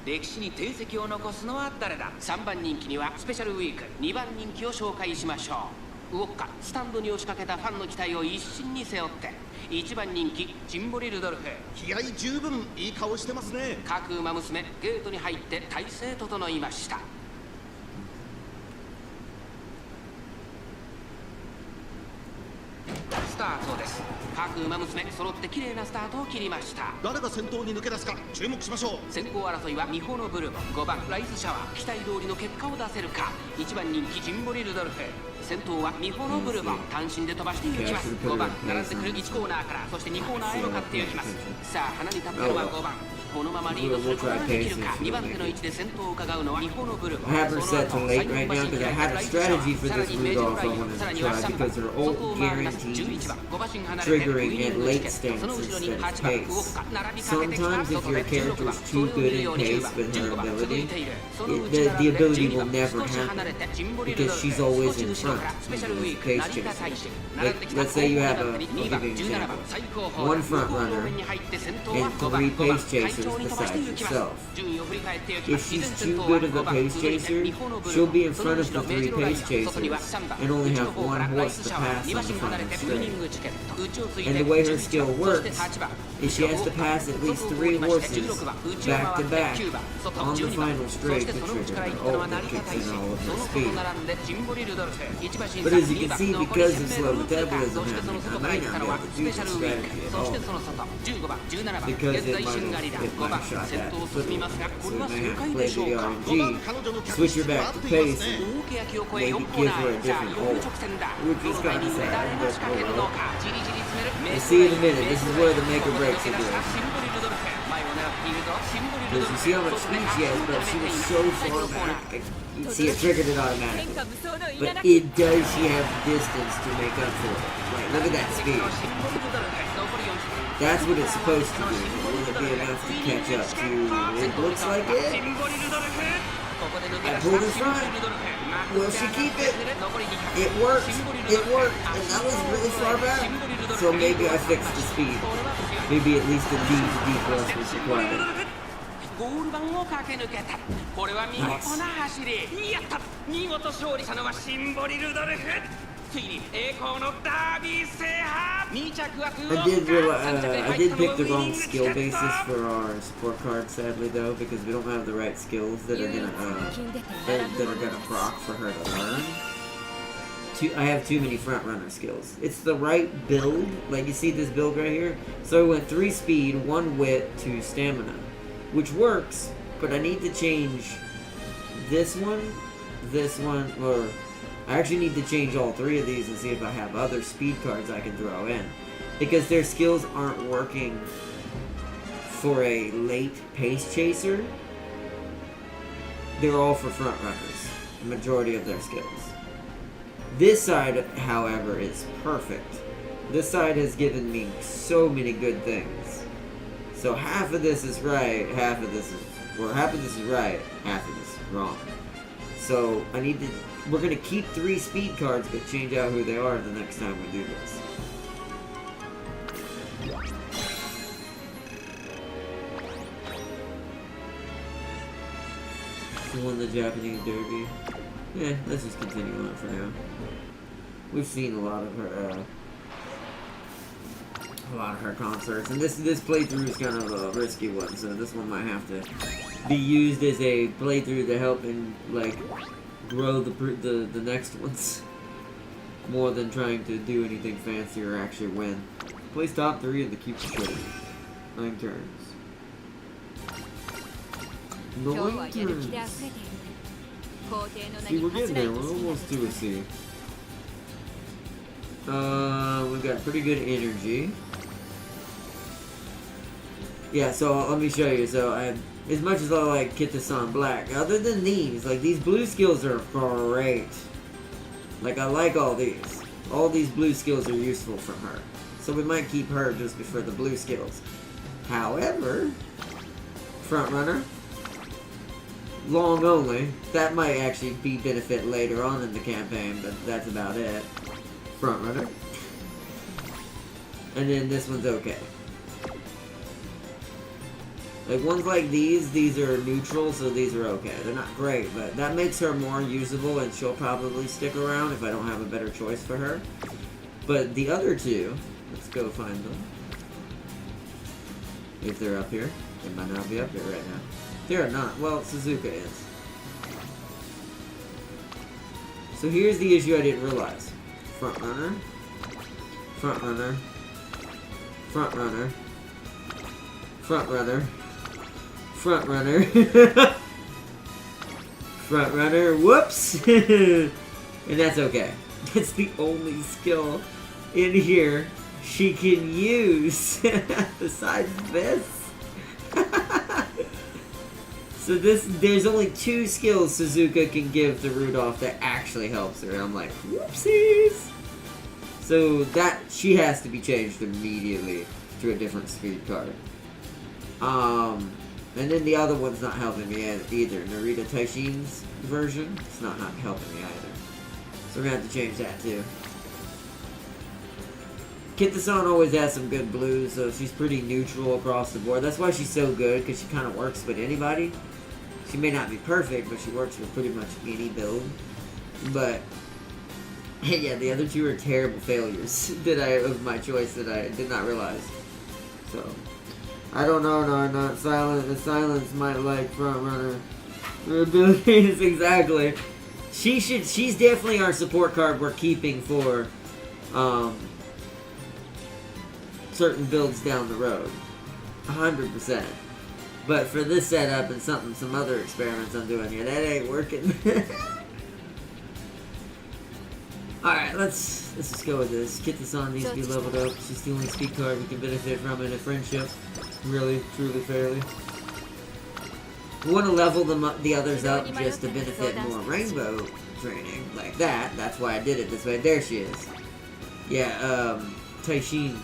Speaker 2: 歴史に定石を残すのは誰だ。3番人気にはスペシャルウィーク2番人気を紹介しましょう。ウォッカスタンドに押しかけたファンの期待を一身に背負って1番人気ジンボリルドルフ。
Speaker 3: 気合十分いい顔してますね。
Speaker 2: 各馬娘ゲートに入って体勢整いました。スタートです。各馬娘揃って綺麗なスタートを切りました。
Speaker 3: 誰が先頭に抜け出すか注目しましょう。
Speaker 2: 先行争いはミホのブルボン、5番ライズシャワー。期待通りの結果を出せるか。1番人気ジンボリルドルフ。先頭はミホのブルボン、単身で飛ばしていきます。5番並んでくる1コーナーからそして2コーナーへ向かっていきます。さあ鼻に立ってるは5番。このままリードすることができるか。2番手の位置で先頭を伺うのはミホのブルボン。
Speaker 1: I have her set to late right now because I had a strategy for this Rudolph I wanted to try because they're all guaranteed triggering at late stance instead of pace. Sometimes if your character is too good in pace with her ability, the ability will never happen because she's always in front as a pace chaser. Like, let's say you have a, I'll give you an example, one front runner and 3 pace chasers besides yourself. If she's too good of a pace chaser, she'll be in front of the 3 pace chasers and only have 1 horse to pass on the final straight. And the way her skill works is she has to pass at least 3 horses back to back on the final straight to trigger her ult that kicks in all of her speed. But as you can see, because of slow metabolism happening, I might not be able to do this strategy at all. Because it might shot that foot, so we may have to play the RNG, switch her back to pace, and maybe give her a different ult. Which is kind of sad, but oh well. We'll see in a minute, this is where the make or break situation. Because you see how much speed she has, but she was so far back, you see it triggered it automatically. But she have distance to make up for it. Right, look at that speed. That's what it's supposed to do. Will it be enough to catch up to? It looks like it. I pulled in front. Will she keep it? It worked. It worked. And that was really far back. So maybe I fixed the speed. Maybe at least a D to D plus was required.
Speaker 2: ゴール板を駆け抜けた。これは見事な走り。やった。見事勝利したのはシンボリルドルフ。ついに栄光のダービー制覇。2着は
Speaker 1: I did pick the wrong skill basis for our support card, sadly though, because we don't have the right skills that are gonna proc for her to learn. I have too many front runner skills. It's the right build, like you see this build right here. So I went 3 speed, 1 wit, 2 stamina, which works, but I need to change this one, or I actually need to change all 3 of these and see if I have other speed cards I can throw in, because their skills aren't working for a late pace chaser. They're all for front runners, the majority of their skills. This side, however, is perfect. This side has given me so many good things. So half of this is right, half of this is right, half of this is wrong. So we're gonna keep 3 speed cards, but change out who they are the next time we do this. She won the Japanese Derby. Yeah, let's just continue on for now. We've seen a lot of her concerts, and this playthrough is kind of a risky one, so this one might have to be used as a playthrough to help and like grow the next ones more than trying to do anything fancy or actually win. Place top 3 in the Cupid Trophy. 9 turns. 9 turns. See, we're getting there. We're almost to a C. We've got pretty good energy. Yeah, so let me show you. So as much as I like Kitasan Black, other than these, like these blue skills are great. Like I like all these. All these blue skills are useful from her. So we might keep her just for the blue skills. However, front runner, long only. That might actually be benefit later on in the campaign, but that's about it. Front runner. And then this one's okay. Like, ones like these are neutral, so these are okay. They're not great, but that makes her more usable, and she'll probably stick around if I don't have a better choice for her. But the other two, let's go find them. If they're up here. They might not be up here right now. They're not. Well, Suzuka is. So here's the issue I didn't realize. Front runner. Front runner. Front runner. Front runner. Front runner. Front runner. Whoops! And that's okay. That's the only skill in here she can use. Besides this. So there's only 2 skills Suzuka can give to Rudolph that actually helps her. And I'm like, whoopsies! So that, she has to be changed immediately to a different speed card. And then the other one's not helping me either. Narita Taishin's version, it's not helping me either. So we're gonna have to change that too. Kitasan always has some good blues, so she's pretty neutral across the board. That's why she's so good, because she kind of works with anybody. She may not be perfect, but she works with pretty much any build. But yeah, the other 2 are terrible failures of my choice that I did not realize. So I don't know. No, not silent. The silence might like front runner. Her abilities exactly. She's definitely our support card we're keeping for certain builds down the road. 100%. But for this setup and some other experiments I'm doing here, that ain't working. Alright, let's just go with this. Kitasan needs to be leveled up. She's the only speed card we can benefit from in a friendship. Really, truly, fairly. We want to level the others up just to benefit more rainbow training. Like that. That's why I did it this way. There she is. Yeah, Taishin.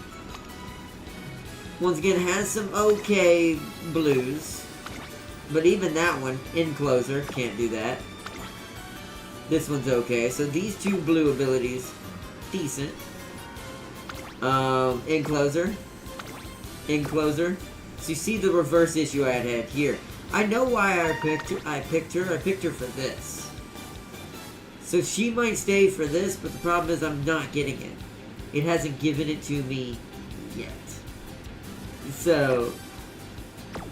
Speaker 1: Once again, has some okay blues. But even that one, Encloser, can't do that. This one's okay. So these 2 blue abilities, decent. Encloser. Encloser. So you see the reverse issue I had here. I know why I picked her. I picked her for this. So she might stay for this, but the problem is I'm not getting it. It hasn't given it to me yet. So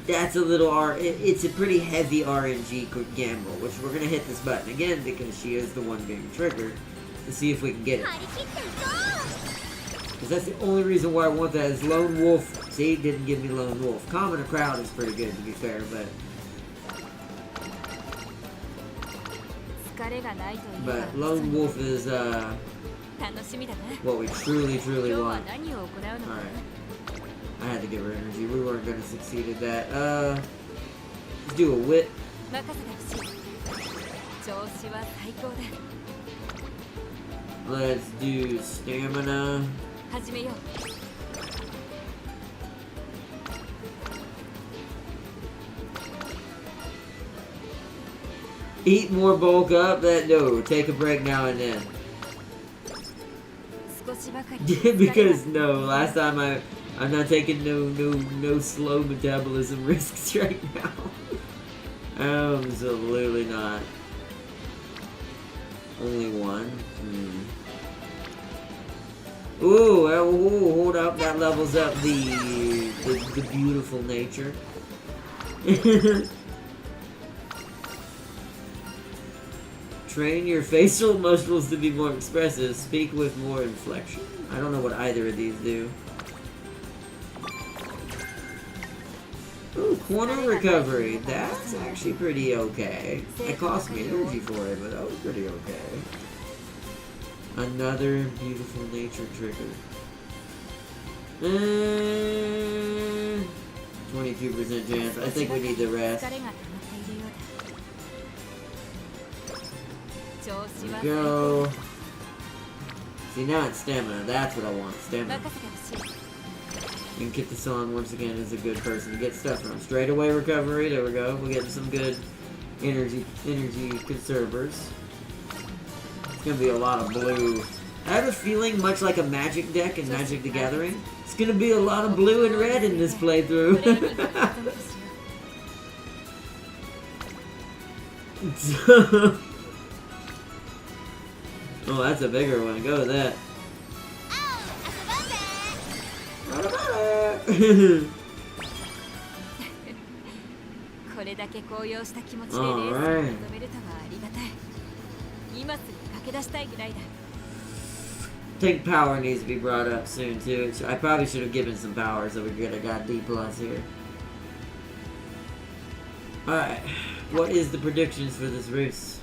Speaker 1: that's a little it's a pretty heavy RNG gamble, which we're gonna hit this button again because she is the one being triggered to see if we can get it. Because that's the only reason why I want that is Lone Wolf. See, it didn't give me Lone Wolf. Common a crowd is pretty good to be fair, but Lone Wolf is what we truly want. Alright. I had to give her energy. We weren't going to succeed at that. Let's do a wit. Let's do stamina. Eat more, bulk up. No, take a break now and then. Because no, last time I'm not taking no slow metabolism risks right now. Absolutely not. Only one. Ooh, hold up. That levels up the beautiful nature. Train your facial muscles to be more expressive. Speak with more inflection. I don't know what either of these do. Ooh, quantum recovery. That's actually pretty okay. It cost me energy for it, but that was pretty okay. Another beautiful nature trigger. 22% chance. I think we need the rest. Go. See, now it's stamina. That's what I want. Stamina. And get this on once again is a good person to get stuff from. Straight away recovery. There we go. We're getting some good energy conservers. It's gonna be a lot of blue. I have a feeling, much like a Magic deck in Magic the Gathering, it's gonna be a lot of blue and red in this playthrough. Oh, that's a bigger one. Go with that.
Speaker 4: これだけ高揚した気持ちでレースを認めるとはありがたい。今すぐ駆け出したいぐらいだ。
Speaker 1: think power needs to be brought up soon too. I probably should have given some power so we could have got D plus here. Alright, what is the predictions for this race?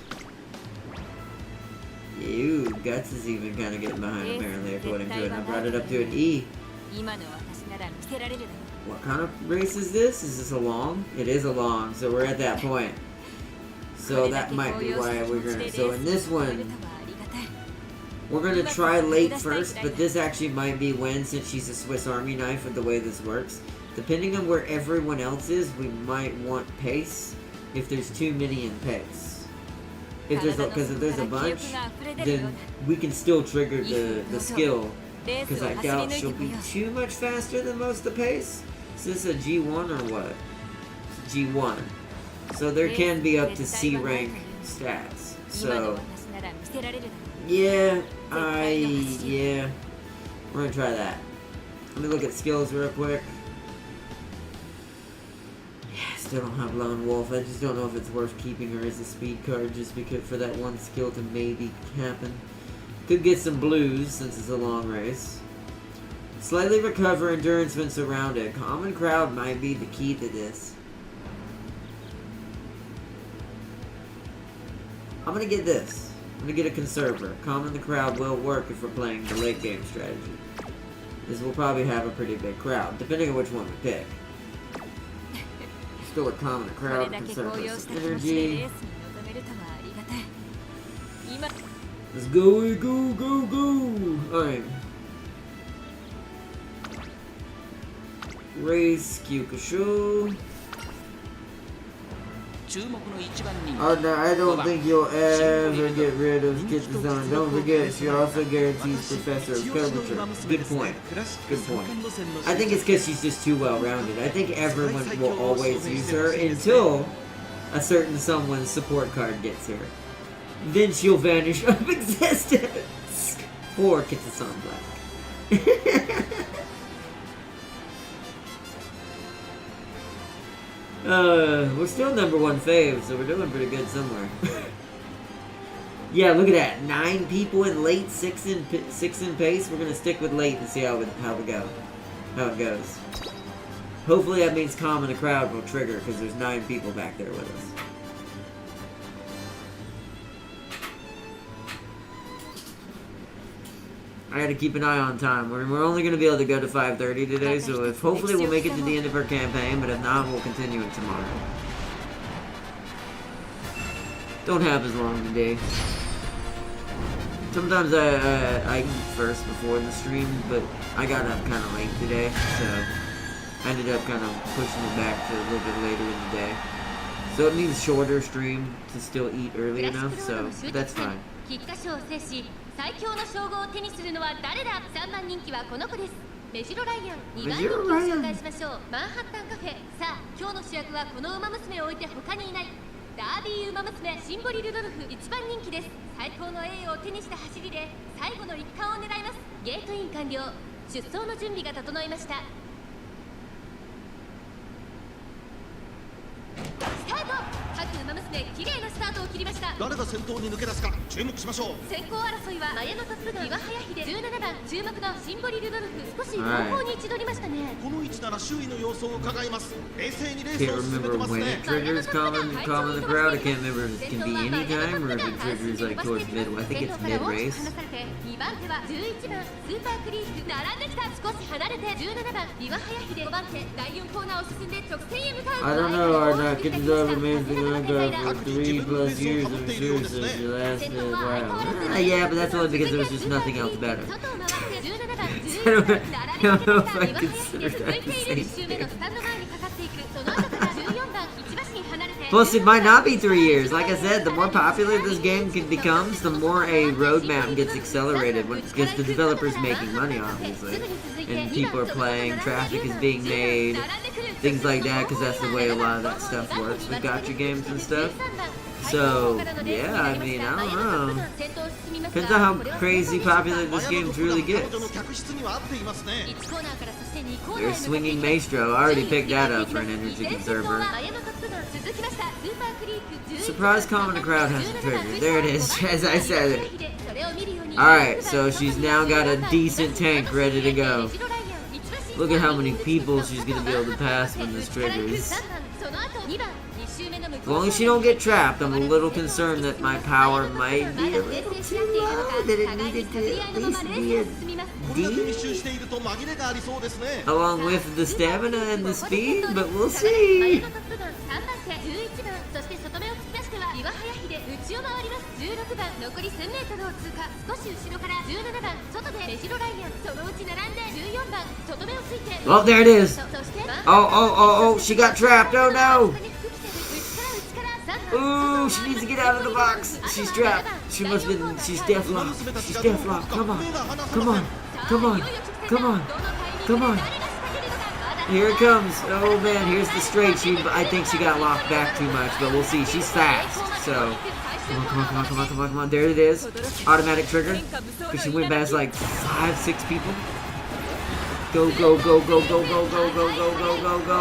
Speaker 1: Ew, Guts is even kind of getting behind apparently according to it. I brought it up to an E. What kind of race is this? Is this a long? It is a long, so we're at that point. So that might be why we're gonna. So in this one, we're gonna try late first, but this actually might be when, since she's a Swiss Army knife with the way this works. Depending on where everyone else is, we might want pace if there's too many in pace. Because if there's a bunch, then we can still trigger the skill. Because I doubt she'll be too much faster than most of the pace. Is this a G1 or what? G1. So there can be up to C rank stats. So yeah, we're gonna try that. Let me look at skills real quick. Yeah, still don't have Lone Wolf. I just don't know if it's worth keeping her as a speed card just because for that one skill to maybe happen. Could get some blues since it's a long race. Slightly recover endurance when surrounded. Common crowd might be the key to this. I'm gonna get this. I'm gonna get a conserver. Common the crowd will work if we're playing the late game strategy. This will probably have a pretty big crowd, depending on which one we pick. Still a common the crowd, conserver some energy. Let's go, go, go, go! Alright. Race Kyukushu. Oh no, I don't think you'll ever get rid of Kitsuzan. Don't forget, she also guarantees Professor of Curvature. Good point. Good point. I think it's because she's just too well-rounded. I think everyone will always use her until a certain someone's support card gets her. Then she'll vanish from existence. Or Kitsuzan Black. We're still #1 fave, so we're doing pretty good somewhere. Yeah, look at that. 9 people in late, 6 in pace. We're gonna stick with late and see how it goes. Hopefully that means calm in the crowd will trigger because there's 9 people back there with us. I gotta keep an eye on time. We're only gonna be able to go to 5:30 today, so if hopefully we'll make it to the end of our campaign, but if not, we'll continue it tomorrow. Don't have as long today. Sometimes I eat first before the stream, but I got up kind of late today, so I ended up kind of pushing it back to a little bit later in the day. So it means shorter stream to still eat early enough, so that's fine.
Speaker 4: 最強の称号を手にするのは誰だ。3番人気はこの子です。メジロライアン。2番人気を紹介しましょう。マンハッタンカフェ。さあ、今日の主役はこの馬娘を置いて他にいない。ダービー馬娘シンボリルドルフ1番人気です。最高の栄誉を手にした走りで最後の一冠を狙います。ゲートイン完了。出走の準備が整いました。スタート。各馬娘綺麗なスタートを切りました。
Speaker 3: 誰が先頭に抜け出すか注目しましょう。
Speaker 4: 先行争いは前のトップの岩早秀17番注目のシンボリルドルフ少し後方に位置取りましたね。この位置なら周囲の様子を伺います。冷静にレースを進めてますね。
Speaker 1: Triggers common the crowd. I can't remember if it can be any time or if it triggers like towards mid. I think it's mid race.
Speaker 4: 2番手は11番スーパークリーク並んできた。少し離れて17番岩早秀5番手第4コーナーを進んで直線へ向かう。
Speaker 1: I don't know. I'm not getting over remains the gun for 3+ years. I'm sure since the last while. Yeah, but that's only because there was just nothing else better. I don't know if I consider that the same thing. Plus, it might not be 3 years. Like I said, the more popular this game becomes, the more a roadmap gets accelerated because the developer's making money, obviously. And people are playing, traffic is being made, things like that, because that's the way a lot of that stuff works with gacha games and stuff. So, yeah, I mean, I don't know. Depends on how crazy popular this game truly gets. There's Swinging Maestro. I already picked that up for an energy conserver. Surprise comment the crowd hasn't triggered. There it is, as I said it. Alright, so she's now got a decent tank ready to go. Look at how many people she's going to be able to pass when this triggers. As long as she don't get trapped, I'm a little concerned that my power might be a little too low, that it needed to at least be a D, along with the stamina and the speed, but we'll see. Well, there it is. Oh, she got trapped. Oh no. Ooh, she needs to get out of the box. She's trapped. She must have been, she's deathlocked. She's deathlocked. Come on. Here it comes. Oh man, here's the straight. I think she got locked back too much, but we'll see. She's fast, so. Come on. There it is. Automatic trigger. Because she went past like 5-6 people. Go.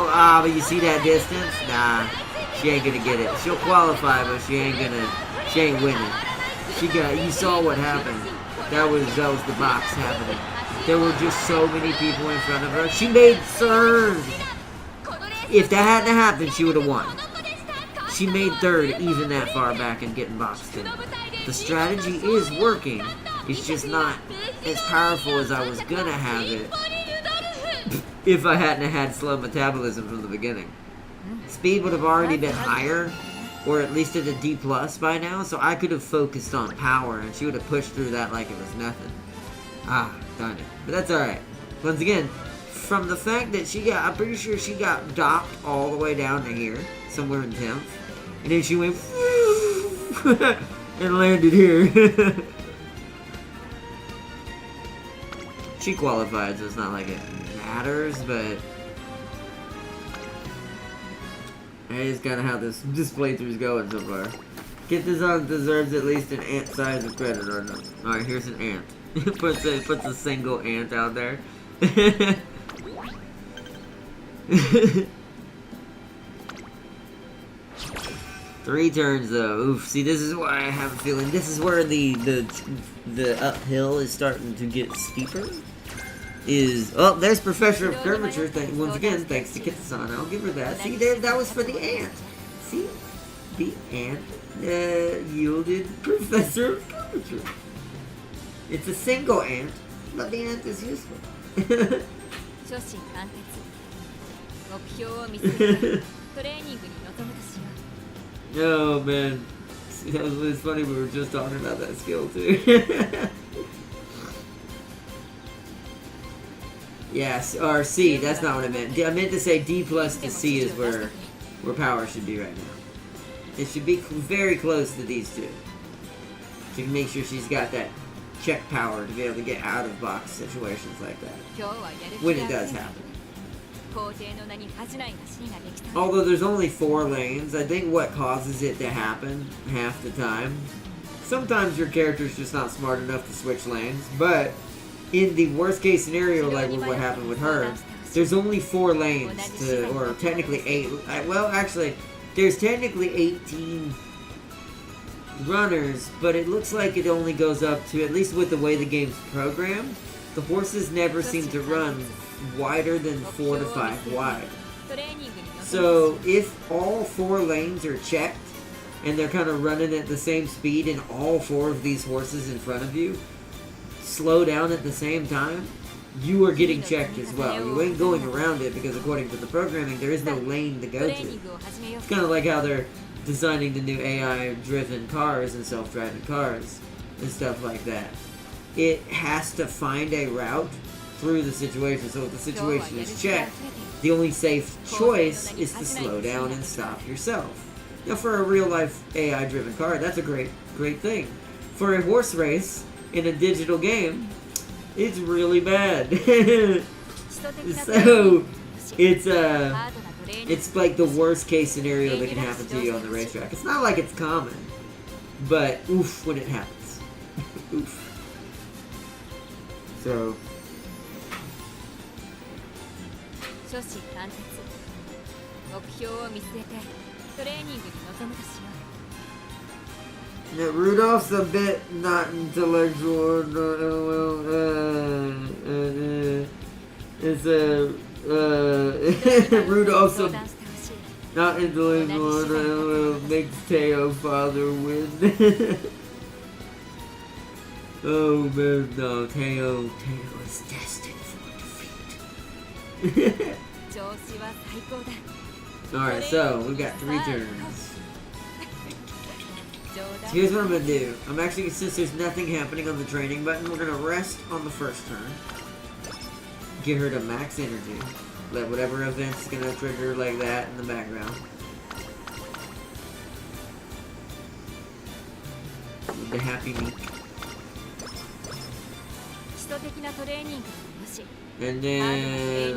Speaker 1: Ah, but you see that distance? Nah. She ain't gonna get it. She'll qualify, but she ain't winning. You saw what happened. That was the box happening. There were just so many people in front of her. She made third. If that hadn't happened, she would have won. She made third even that far back and getting boxed in. The strategy is working. It's just not as powerful as I was gonna have it if I hadn't had slow metabolism from the beginning. Speed would have already been higher, or at least at a D+ by now, so I could have focused on power, and she would have pushed through that like it was nothing. Ah, darn it. But that's alright. Once again, from the fact that I'm pretty sure she got docked all the way down to here, somewhere in 10th, and then she went and landed here. She qualified, so it's not like it matters, but that is kind of how this playthrough is going so far. Get this on deserves at least an ant size of credit or no. Alright, here's an ant. puts a single ant out there. 3 turns though. Oof. See, this is why I have a feeling this is where the uphill is starting to get steeper. There's Professor of Curvature. Once again, thanks to Kitsan. I'll give her that. See, that was for the ant. See, the ant yielded Professor of Curvature. It's a single ant, but the ant is useful. Oh man, it's funny we were just talking about that skill too. Yes, or C, that's not what I meant. I meant to say D+ to C is where power should be right now. It should be very close to these two. To make sure she's got that check power to be able to get out of box situations like that. When it does happen. Although there's only 4 lanes, I think what causes it to happen half the time, sometimes your character's just not smart enough to switch lanes, but in the worst case scenario, like with what happened with her, there's only 4 lanes or technically 8, well actually, there's technically 18 runners, but it looks like it only goes up to, at least with the way the game's programmed, the horses never seem to run wider than 4 to 5 wide. So if all 4 lanes are checked and they're kind of running at the same speed and all 4 of these horses in front of you slow down at the same time, you are getting checked as well. You ain't going around it because according to the programming there is no lane to go to. It's kind of like how they're designing the new AI driven cars and self-driving cars and stuff like that. It has to find a route through the situation, so if the situation is checked, the only safe choice is to slow down and stop yourself. Now for a real life AI driven car, that's a great thing. For a horse race in a digital game, it's really bad. So it's It's like the worst case scenario that can happen to you on the racetrack. It's not like it's common, but oof when it happens. Oof. So.
Speaker 4: 初子貫徹目標を見据えてトレーニングに臨むとしよう
Speaker 1: Yeah, Rudolph's a bit not intellectual. It's Rudolph's a not intellectual. Makes Teo father win. Oh man, no, Teo is destined for defeat.
Speaker 4: 調子は最高だ
Speaker 1: Alright, so we got 3 turns. So here's what I'm gonna do. I'm actually, since there's nothing happening on the training button, we're gonna rest on the first turn. Get her to max energy. Let whatever event's gonna trigger like that in the background. With the happy meek.
Speaker 4: 基礎的なトレーニングもよし
Speaker 1: And then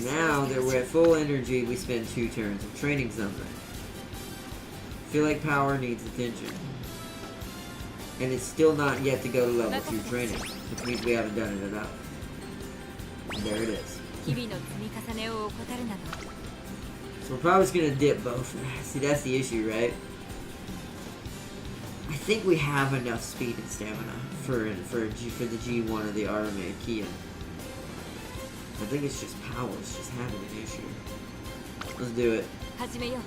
Speaker 1: now that we're at full energy, we spend 2 turns of training something. Feel like power needs attention. And it's still not yet to go to level 2 training, which means we haven't done it enough. And there it is.
Speaker 4: 日々の積み重ねを怠るなど
Speaker 1: So we're probably just gonna dip both. See, that's the issue, right? I think we have enough speed and stamina for the G1 of the Arame Kia. I think it's just power. It's just having an issue. Let's do it.
Speaker 4: 始めよう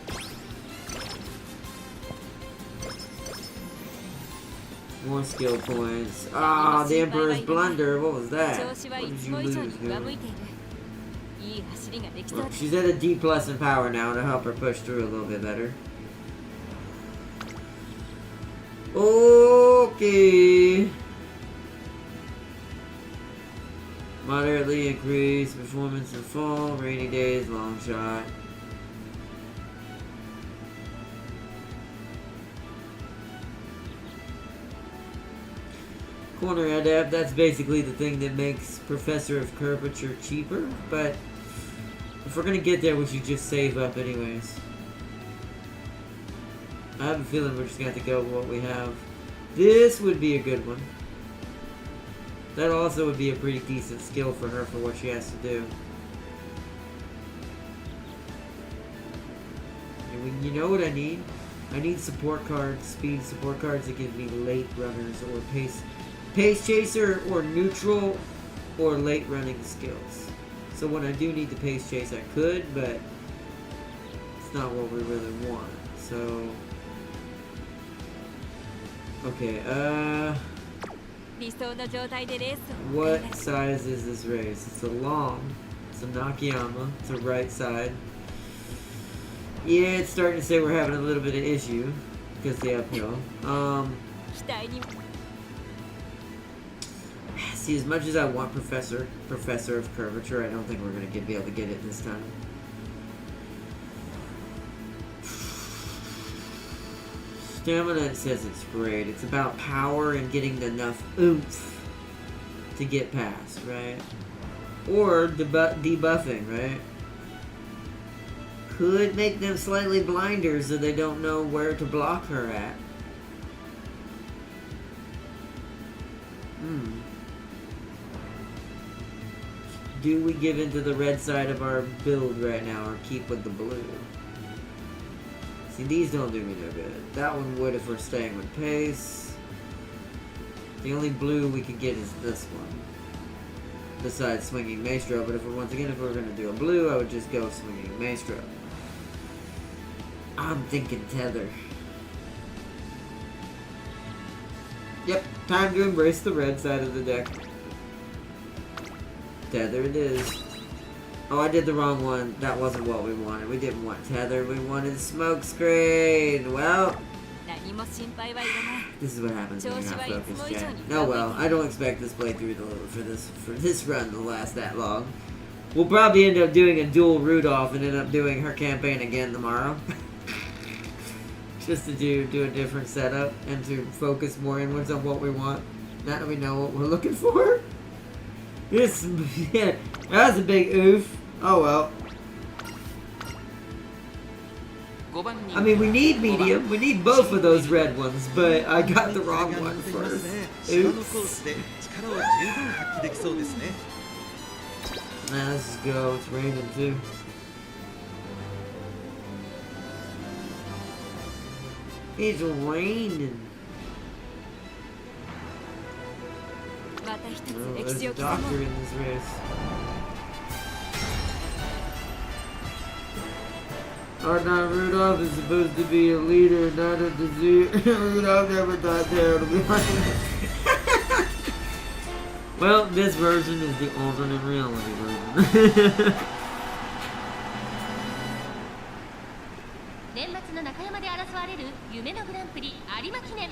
Speaker 1: More skill points. Ah, the Emperor's Blunder. What was that?
Speaker 4: 調子は
Speaker 1: What
Speaker 4: い
Speaker 1: did
Speaker 4: つ
Speaker 1: you
Speaker 4: も以上
Speaker 1: lose,
Speaker 4: に上向い
Speaker 1: dude?
Speaker 4: ているいい走りができそうだ
Speaker 1: Look, she's at a D plus in power now to help her push through a little bit better. Okay. Moderately increase performance in fall, rainy days, long shot. Corner adapt, that's basically the thing that makes Professor of Curvature cheaper, but if we're gonna get there, we should just save up anyways. I have a feeling we're just gonna have to go with what we have. This would be a good one. That also would be a pretty decent skill for her for what she has to do. And you know what I need? I need support cards, speed support cards that give me late runners or pace chaser or neutral or late running skills. So when I do need the pace chase, I could, but it's not what we really want. So, okay,
Speaker 4: 理想の状態でレースを
Speaker 1: what size is this race? It's a long, it's a Nakayama, it's a right side. Yeah, it's starting to say we're having a little bit of issue because the uphill.
Speaker 4: 期待に
Speaker 1: See, as much as I want Professor of Curvature, I don't think we're gonna be able to get it this time. Stamina, it says it's great. It's about power and getting enough oomph to get past, right? Or debuffing, right? Could make them slightly blinder so they don't know where to block her at. Do we give into the red side of our build right now or keep with the blue? See, these don't do me no good. That one would if we're staying with pace. The only blue we could get is this one. Besides swinging Maestro, but if we're once again, if we're gonna do a blue, I would just go swinging Maestro. I'm thinking tether. Yep, time to embrace the red side of the deck. Tether it is. Oh, I did the wrong one. That wasn't what we wanted. We didn't want tether. We wanted smoke screen. Well,
Speaker 4: 何も心配はいらない
Speaker 1: this is what happens when you're not focused, Jack. Oh well, I don't expect this playthrough for this run to last that long. We'll probably end up doing a dual Rudolph and end up doing her campaign again tomorrow. Just to do a different setup and to focus more inwards on what we want. Now that we know what we're looking for. This, yeah, that was a big oof. Oh well.
Speaker 2: 5番人気
Speaker 1: I mean, we need medium. We need both of those red ones, but I got the wrong one
Speaker 3: 人気が残っています
Speaker 1: first.
Speaker 3: ね芝のコー
Speaker 1: Oops.
Speaker 3: スで力を十分発揮できそうですね
Speaker 1: Nah, let's just go. It's raining too. It's raining.
Speaker 4: また一つ
Speaker 1: Oh,
Speaker 4: 歴
Speaker 1: there's
Speaker 4: 史
Speaker 1: a
Speaker 4: を刻も
Speaker 1: doctor
Speaker 4: う
Speaker 1: in this race. Our not Rudolph is supposed to be a leader, not a disease. Rudolph never thought Tara to be like this. Well, this version is the alternate reality version.
Speaker 4: 年末の中山で争われる夢のグランプリ有馬記念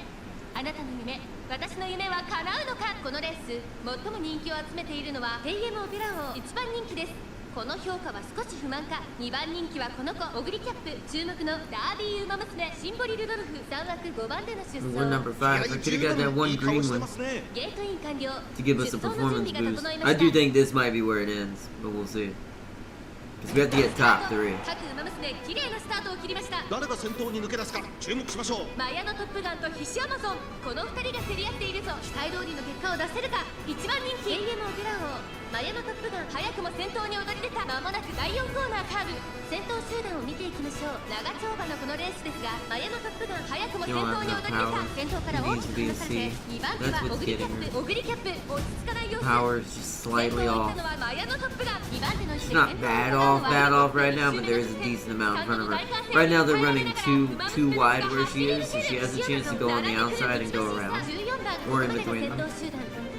Speaker 4: あなたの夢私の夢は叶うのかこのレース最も人気を集めているのは TM オペラ王1番人気ですこの評価は少し不満か2番人気はこの子オグリキャップ注目のダービーウマ娘シンボリルドルフ3枠5番での出
Speaker 1: We're
Speaker 4: 走
Speaker 1: number 5. I could have got that one green one
Speaker 4: ゲートイン完了
Speaker 1: to give us a
Speaker 4: 出走の準
Speaker 1: performance
Speaker 4: 備が
Speaker 1: boost.
Speaker 4: 整いま
Speaker 1: I
Speaker 4: した
Speaker 1: do think this might be where it ends, but we'll see. Because we have to get top 3.
Speaker 4: 各ウマ娘綺麗なスタートを切りました
Speaker 3: 誰が先頭に抜け出すか注目しましょう
Speaker 4: マヤのトップガンと必死アマゾンこの2人が競り合っているぞ期待通りの結果を出せるか1番人気 AM オペラ王マヤのトップガン早くも先頭に躍り出た間もなく第4コーナーカーブ先頭集団を見ていきましょう長丁場のこのレースですがマヤのトップガン早くも先頭に躍り出た先頭から大きく離されて2番手はオグリキャップオグリキャップ落ち着かない様子
Speaker 1: Power is just slightly
Speaker 4: 先頭を
Speaker 1: off.
Speaker 4: 行ったのはマヤのトップガン2番手の位置
Speaker 1: It's
Speaker 4: で
Speaker 1: not
Speaker 4: 先頭を
Speaker 1: bad
Speaker 4: 行
Speaker 1: off,
Speaker 4: ったの
Speaker 1: bad
Speaker 4: は
Speaker 1: off right now, but there is a decent amount in front of her. Right now they're running too wide where she is, so she has a chance to go on the outside and go around. Or in between them.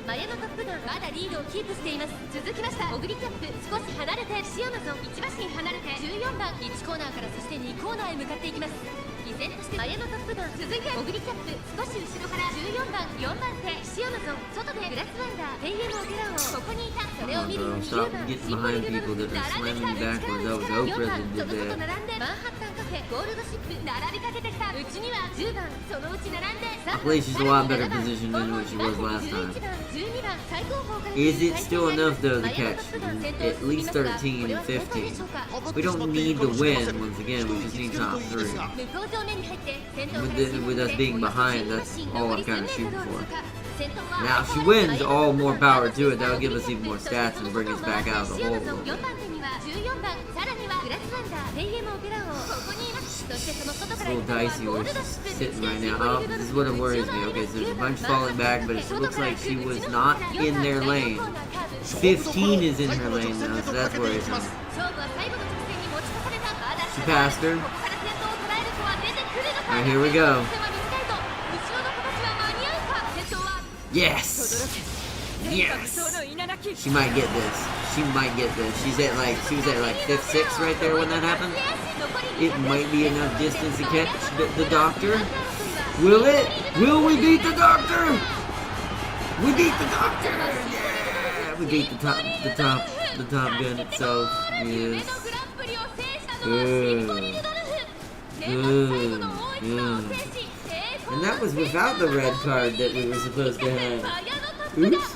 Speaker 4: マヤのトップガンまだリードをキープしています続きましたオグリキャップ少し離れてシアマゾン1馬身離れて14番1コーナーからそして2コーナーへ向かっていきます依然としてマヤのトップガン続いてオグリキャップ少し後ろから14番4番手シアマゾン外でグラスワンダー TM オペラ王ここにいたそれを見るように
Speaker 1: Stop
Speaker 4: 9番
Speaker 1: getting
Speaker 4: シンボリ
Speaker 1: behind
Speaker 4: ルドル
Speaker 1: people
Speaker 4: フ
Speaker 1: that are
Speaker 4: 並んで
Speaker 1: slamming
Speaker 4: きた
Speaker 1: backwards. That was
Speaker 4: 4
Speaker 1: Oprah
Speaker 4: 番
Speaker 1: that
Speaker 4: そ
Speaker 1: did
Speaker 4: の外
Speaker 1: that.
Speaker 4: 並んでマンハッタンカフェゴールドシップ並びかけてきたうちには10番そのうち並んで
Speaker 1: I believe she's a lot better position than what she was last time.
Speaker 4: 11番12番最高峰から
Speaker 1: Is it still enough though to catch at least 13 and 15? We don't need to win once again, we just need top 3.
Speaker 4: 向こう上面に入って先頭
Speaker 1: With us being behind, that's all I'm kind of shooting for. Now, if she wins, all more power to it. That'll give us even more stats and bring us back out of the hole a little bit.
Speaker 4: 4番手には14番さらにはグラスワンダー TM オペラ王ここにいますそしてその外
Speaker 1: It's
Speaker 4: か
Speaker 1: a
Speaker 4: ら
Speaker 1: little
Speaker 4: 行ったのは
Speaker 1: dicey
Speaker 4: ゴー
Speaker 1: where
Speaker 4: ルド
Speaker 1: she's
Speaker 4: シップ
Speaker 1: sitting right now. Oh, this is what worries me. Okay, so there's a bunch falling back, but it looks like she was not in their lane. 15 is in her lane now, so that's worrisome.
Speaker 4: 勝負は最後の直線に持ち越されたまだ
Speaker 1: She passed her.
Speaker 4: ここから先頭を捉える子は出てくるのか
Speaker 1: Alright, here we go.
Speaker 4: 後ろの子たちは間に合うか先頭は
Speaker 1: Yes! Yes! She might get this. She might get this. She was at like 5th, 6th right there when that happened. It might be enough distance to catch the doctor. Will it? Will we beat the doctor? We beat the doctor! Yeah! We beat the top gun itself. Yes. Good. Good. Yeah. And that was without the red card that we were supposed to have. Oops.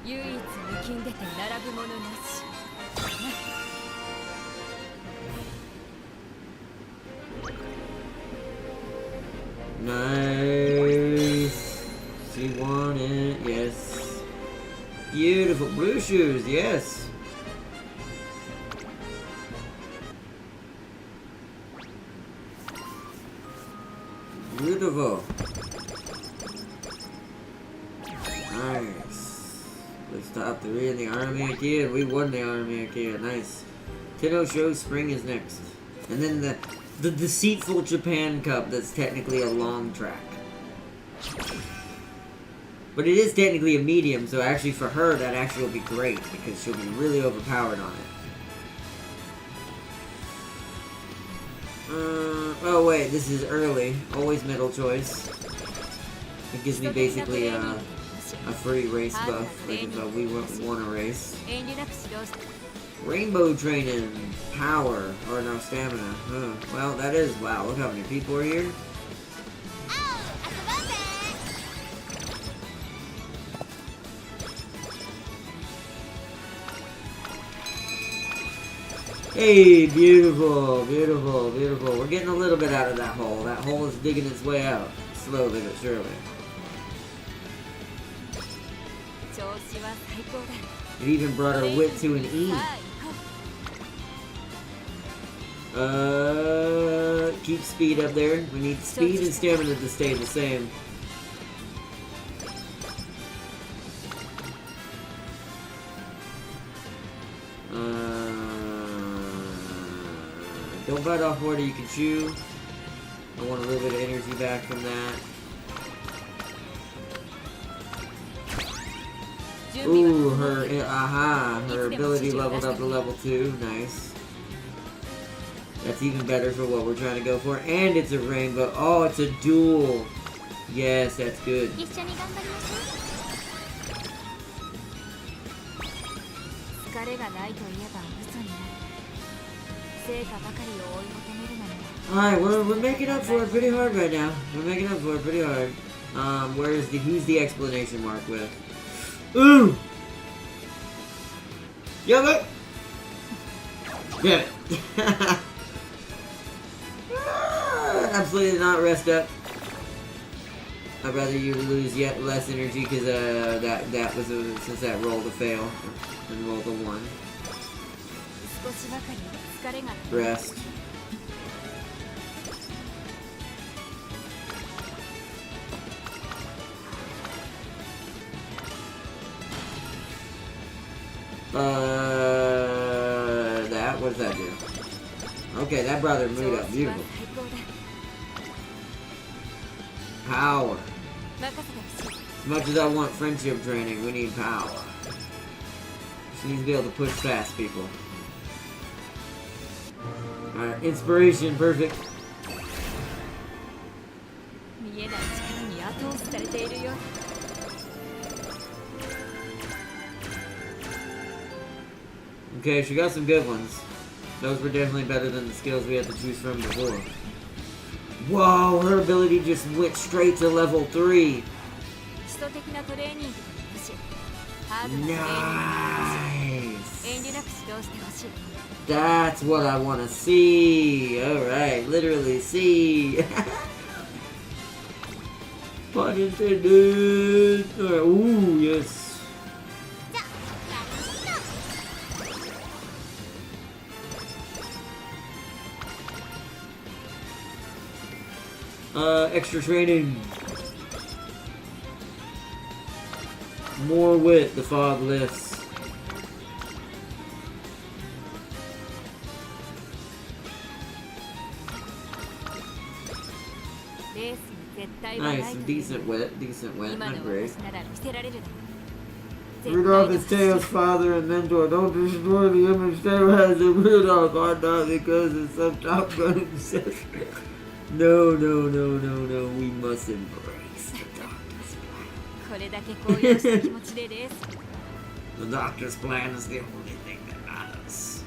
Speaker 4: 唯一抜きん出て並ぶものなし
Speaker 1: Nice. She won it. Yes. Beautiful. Blue shoes. Yes. Beautiful. Nice. Let's top 3 in the Army again. We won the Army again. Nice. Tenno Show Spring is next. And then the deceitful Japan Cup that's technically a long track. But it is technically a medium, so actually for her that actually will be great because she'll be really overpowered on it. Oh wait, this is early. Always middle choice. It gives me basically a free race buff, like if we won a race. Rainbow training, power, or no, stamina. Well, that is, wow, look how many people are here. Hey, beautiful, beautiful, beautiful. We're getting a little bit out of that hole. That hole is digging its way out. Slowly but surely. It even brought her wit to an E. Keep speed up there. We need speed and stamina to stay the same. Don't bite off more than you can chew. I want a little bit of energy back from that. Ooh, her ability leveled up to level 2. Nice. That's even better for what we're trying to go for. And it's a rainbow. Oh, it's a duel. Yes, that's good. Alright, we're making up for it pretty hard right now. We're making up for it pretty hard. Who's the explanation mark with? Ooh! Yo, look! Damn it. Absolutely not rest up. I'd rather you lose yet less energy because that was since that rolled a fail and rolled a 1. Rest. What does that do? Okay, that brought her mood up. Beautiful. Power. As much as I want friendship training, we need power. She needs to be able to push past people. Alright, inspiration, perfect. Okay, she got some good ones. Those were definitely better than the skills we had to choose from before. Whoa, her ability just went straight to level 3. Nice. That's what I want to see. Alright, literally see. Pun intended. Alright, ooh, yes. Extra training. More wit, the fog lifts. Nice, decent wit, not great. Rudolph is Tails' father and mentor. Don't destroy the image Tails has of Rudolph, not because it's some Top Gun obsession. No, we must embrace the Doctor's plan. The Doctor's plan is the only thing that matters.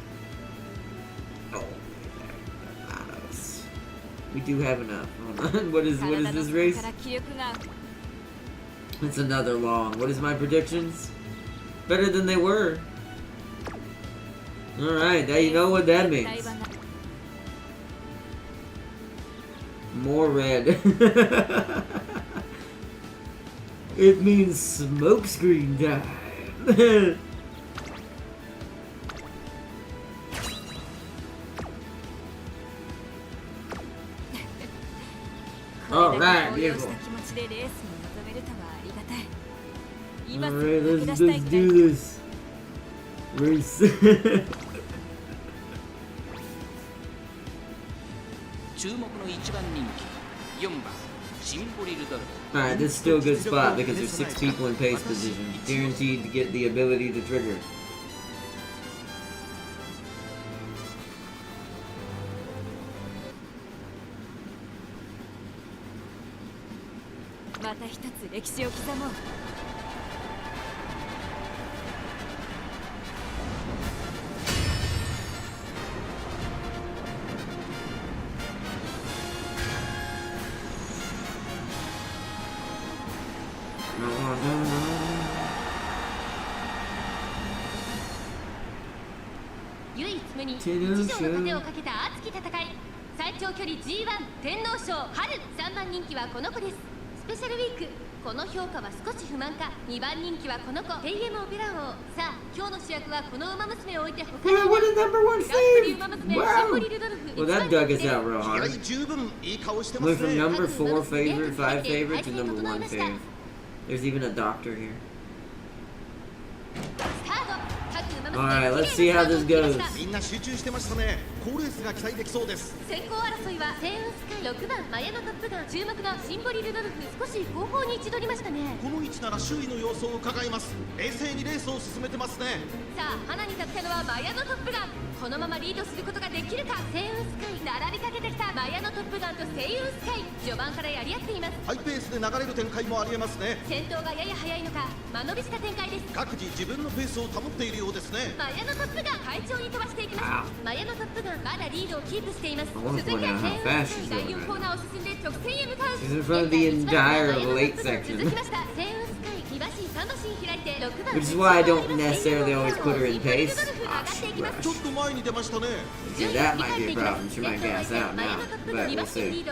Speaker 1: Only thing that matters. We do have enough. Hold on. What is this race? It's another long. What is my predictions? Better than they were. Alright, now you know what that means. More red. It means smokescreen time. Alright, beautiful. Alright, let's do this. Race. Alright, this is still a good spot because there's 6 people in pace position. Guaranteed to get the ability to trigger.
Speaker 4: 娘に一条の盾をかけた熱き戦い。最長距離 G1 天皇賞春3番人気はこの子です。スペシャルウィークこの評価は少し不満か。2番人気はこの子テイエムオペラ王。さあ今日の主役はこの馬娘を置いて他に
Speaker 1: What a number one
Speaker 4: グランプリ
Speaker 1: save!
Speaker 4: 馬娘
Speaker 1: Wow!
Speaker 4: シンボリルドルフ
Speaker 1: Well, that dug us out real
Speaker 3: 気合
Speaker 1: hard.
Speaker 3: 十分いい顔してま
Speaker 1: Went
Speaker 3: す
Speaker 1: from
Speaker 3: ね
Speaker 1: number 4 favorite, 5 favorite to number 1 favorite. There's even a doctor here.
Speaker 4: スタート。各馬
Speaker 1: Alright,
Speaker 4: 娘
Speaker 1: let's see how this goes.
Speaker 3: みんな集中してましたね。好レースが期待できそうです。
Speaker 4: 先行争いはセイウンスカイ6番マヤのトップガン。注目のシンボリルドルフ少し後方に位置取りましたね。
Speaker 3: この位置なら周囲の様子を伺います。冷静にレースを進めてますね。
Speaker 4: さあ花に立ったのはマヤのトップガン。このままリードすることができるか。セイウンスカイ並びかけてきたマヤのトップガンとセイウンスカイ序盤からやり合っています。
Speaker 3: ハイペースで流れる展開もありえますね。
Speaker 4: 先頭がやや早いのか間延びした展開です。
Speaker 3: 各自自分のペースを保っているようですね。
Speaker 4: マヤのトップガン快調に飛ばしていきます。マヤのトップガンまだリードをキープしています。
Speaker 1: I wanna
Speaker 4: 続い
Speaker 1: point
Speaker 4: ては
Speaker 1: out
Speaker 4: セ
Speaker 1: how
Speaker 4: イウン
Speaker 1: fast
Speaker 4: ス
Speaker 1: she's
Speaker 4: カイ
Speaker 1: going
Speaker 4: 第4
Speaker 1: right
Speaker 4: コーナーを進んで直線へ向かう。
Speaker 1: She's in front of the entire of the late
Speaker 4: 続
Speaker 1: section.
Speaker 4: きましたセイウンスカイ2馬身3馬身開いて6番
Speaker 1: Which is why I don't necessarily always put her in pace. Ah, she
Speaker 3: ちょっ
Speaker 1: rushed.
Speaker 3: と前に出ましたね。
Speaker 1: Yeah, that might be a problem. She might gas out now, but we'll see.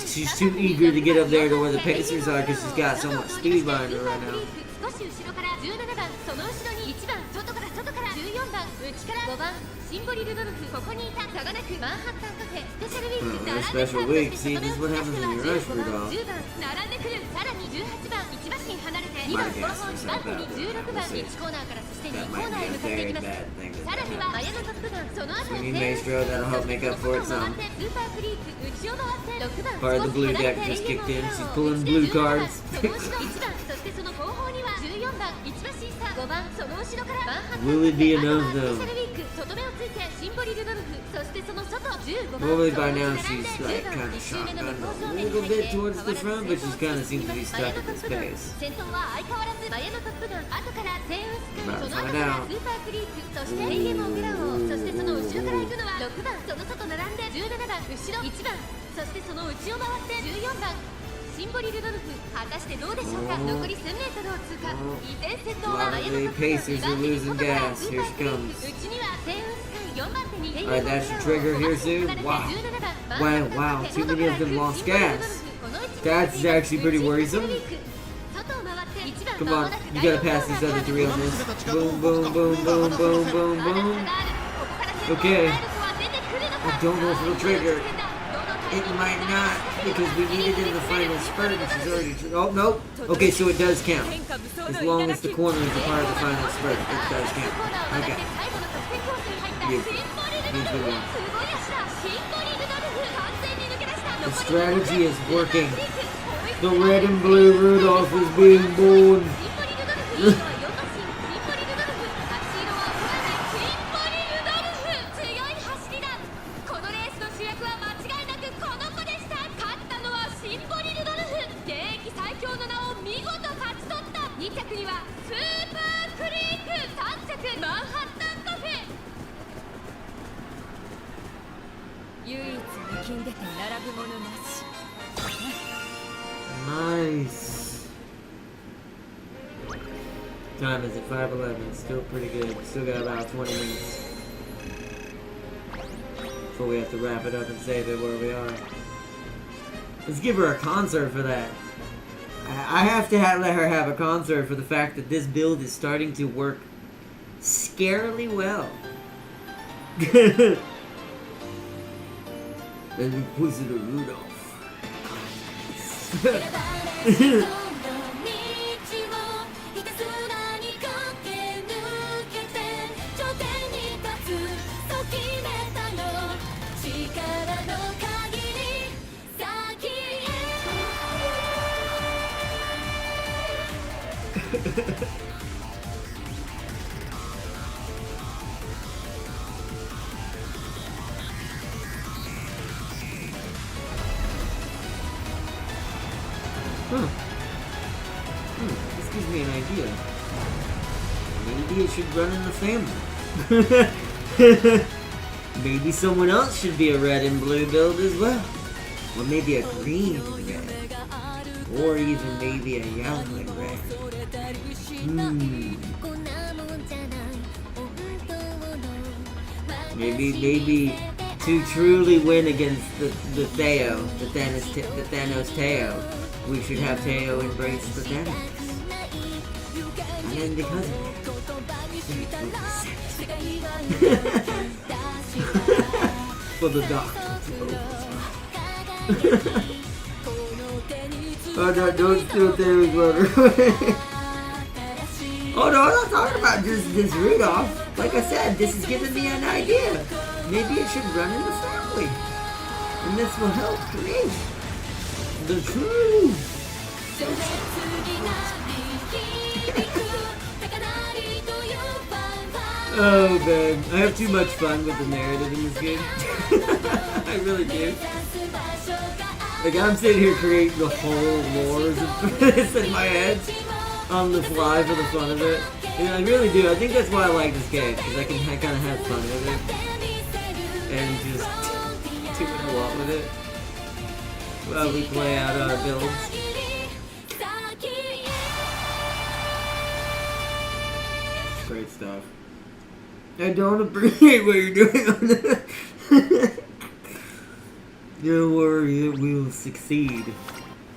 Speaker 1: She's too eager to get up there to where the Pacers are because she's got so much speed behind her right now.
Speaker 4: 少し後ろから17番その後ろに1番外から14番内から5番シンボリルドルフ。ここにいた差がなくマンハッタンカフェスペシャルウィーク
Speaker 1: Oh, special week. See, this is what happens when you rush for dog.
Speaker 4: 10番並んでくる。さらに18番1馬身離れて2番後方2番手に16番1コーナーからそして2
Speaker 1: That
Speaker 4: コー
Speaker 1: might
Speaker 4: ナーへ
Speaker 1: be
Speaker 4: 向
Speaker 1: a
Speaker 4: かってい
Speaker 1: very
Speaker 4: きます。
Speaker 1: bad thing.
Speaker 4: さらにはマヤのトップガンその後
Speaker 1: Swinging maestro, that'll help make up for it some.
Speaker 4: スーパーフリーク内を回って6番
Speaker 1: Part of the blue deck just kicked in. She's pulling blue cards.
Speaker 4: その後ろ1番そしてその後方には14番1馬身差5番その後ろからマンハッタン
Speaker 1: Will it be enough
Speaker 4: スペ
Speaker 1: though?
Speaker 4: シャルウィーク外目をついてシンボリルドルフそしてその外15番
Speaker 1: Probably by now she's like kind of shotgunned a little bit towards the front, but she kind of seems to be stuck at this pace.
Speaker 4: 先頭は相変わらずマヤのトップガン後からセイウンスカイ
Speaker 1: About
Speaker 4: そ
Speaker 1: to
Speaker 4: の後
Speaker 1: find
Speaker 4: から
Speaker 1: out.
Speaker 4: スーパーフリークそしてレイエムオペラ王そしてその後ろから行くのは6番その外並んで17番後ろ1番そしてその内を回って14番シンボリルドルフ果たしてどうでしょうか。残り1000メートルを通過。依然先頭はマヤのトップガン
Speaker 1: Pacers are losing gas. Here she comes.
Speaker 4: 内にはセイウンスカイ4番手に
Speaker 1: Alright, that should trigger here soon. Wow. Wow, too many of them lost gas. That's actually pretty worrisome. Come on, you gotta pass these other three on this. Boom, boom, boom, boom, boom, boom, boom. Okay. I don't know if it'll trigger. It might not, because we need it in the final spurt, and she's already... Oh, no. Okay, so it does count. As long as the corner is a part of the final spurt, it does count. Okay. Beautiful. The strategy is working. The red and blue Rudolph is being born.
Speaker 4: 唯一抜きんでて並ぶものなし。
Speaker 1: Nice. Time is at 5:11. Still pretty good. Still got about 20 minutes before we have to wrap it up and save it where we are. Let's give her a concert for that. I have to let her have a concert for the fact that this build is starting to work scarily well. And Inquisitor Rudolph. This gives me an idea. Maybe it should run in the family. Maybe someone else should be a red and blue build as well. Or maybe a green and red. Or even maybe a yellow and red. Maybe to truly win against the Thanos Teo, we should have Teo embrace the Thanos. And then because of for the doctor. Oh no, don't steal Thanos' water. Oh no, I'm not talking about just this Rudolph. Like I said, this is giving me an idea. Maybe it should run in the family. And this will help create the truth. Oh man, I have too much fun with the narrative in this game. I really do. Like I'm sitting here creating the whole lores of this in my head on the fly for the fun of it. Yeah, I really do. I think that's why I like this game, because I kind of have fun with it and just do what I want with it while we play out our builds. Great stuff. I don't appreciate what you're doing on this. Don't worry, it will succeed.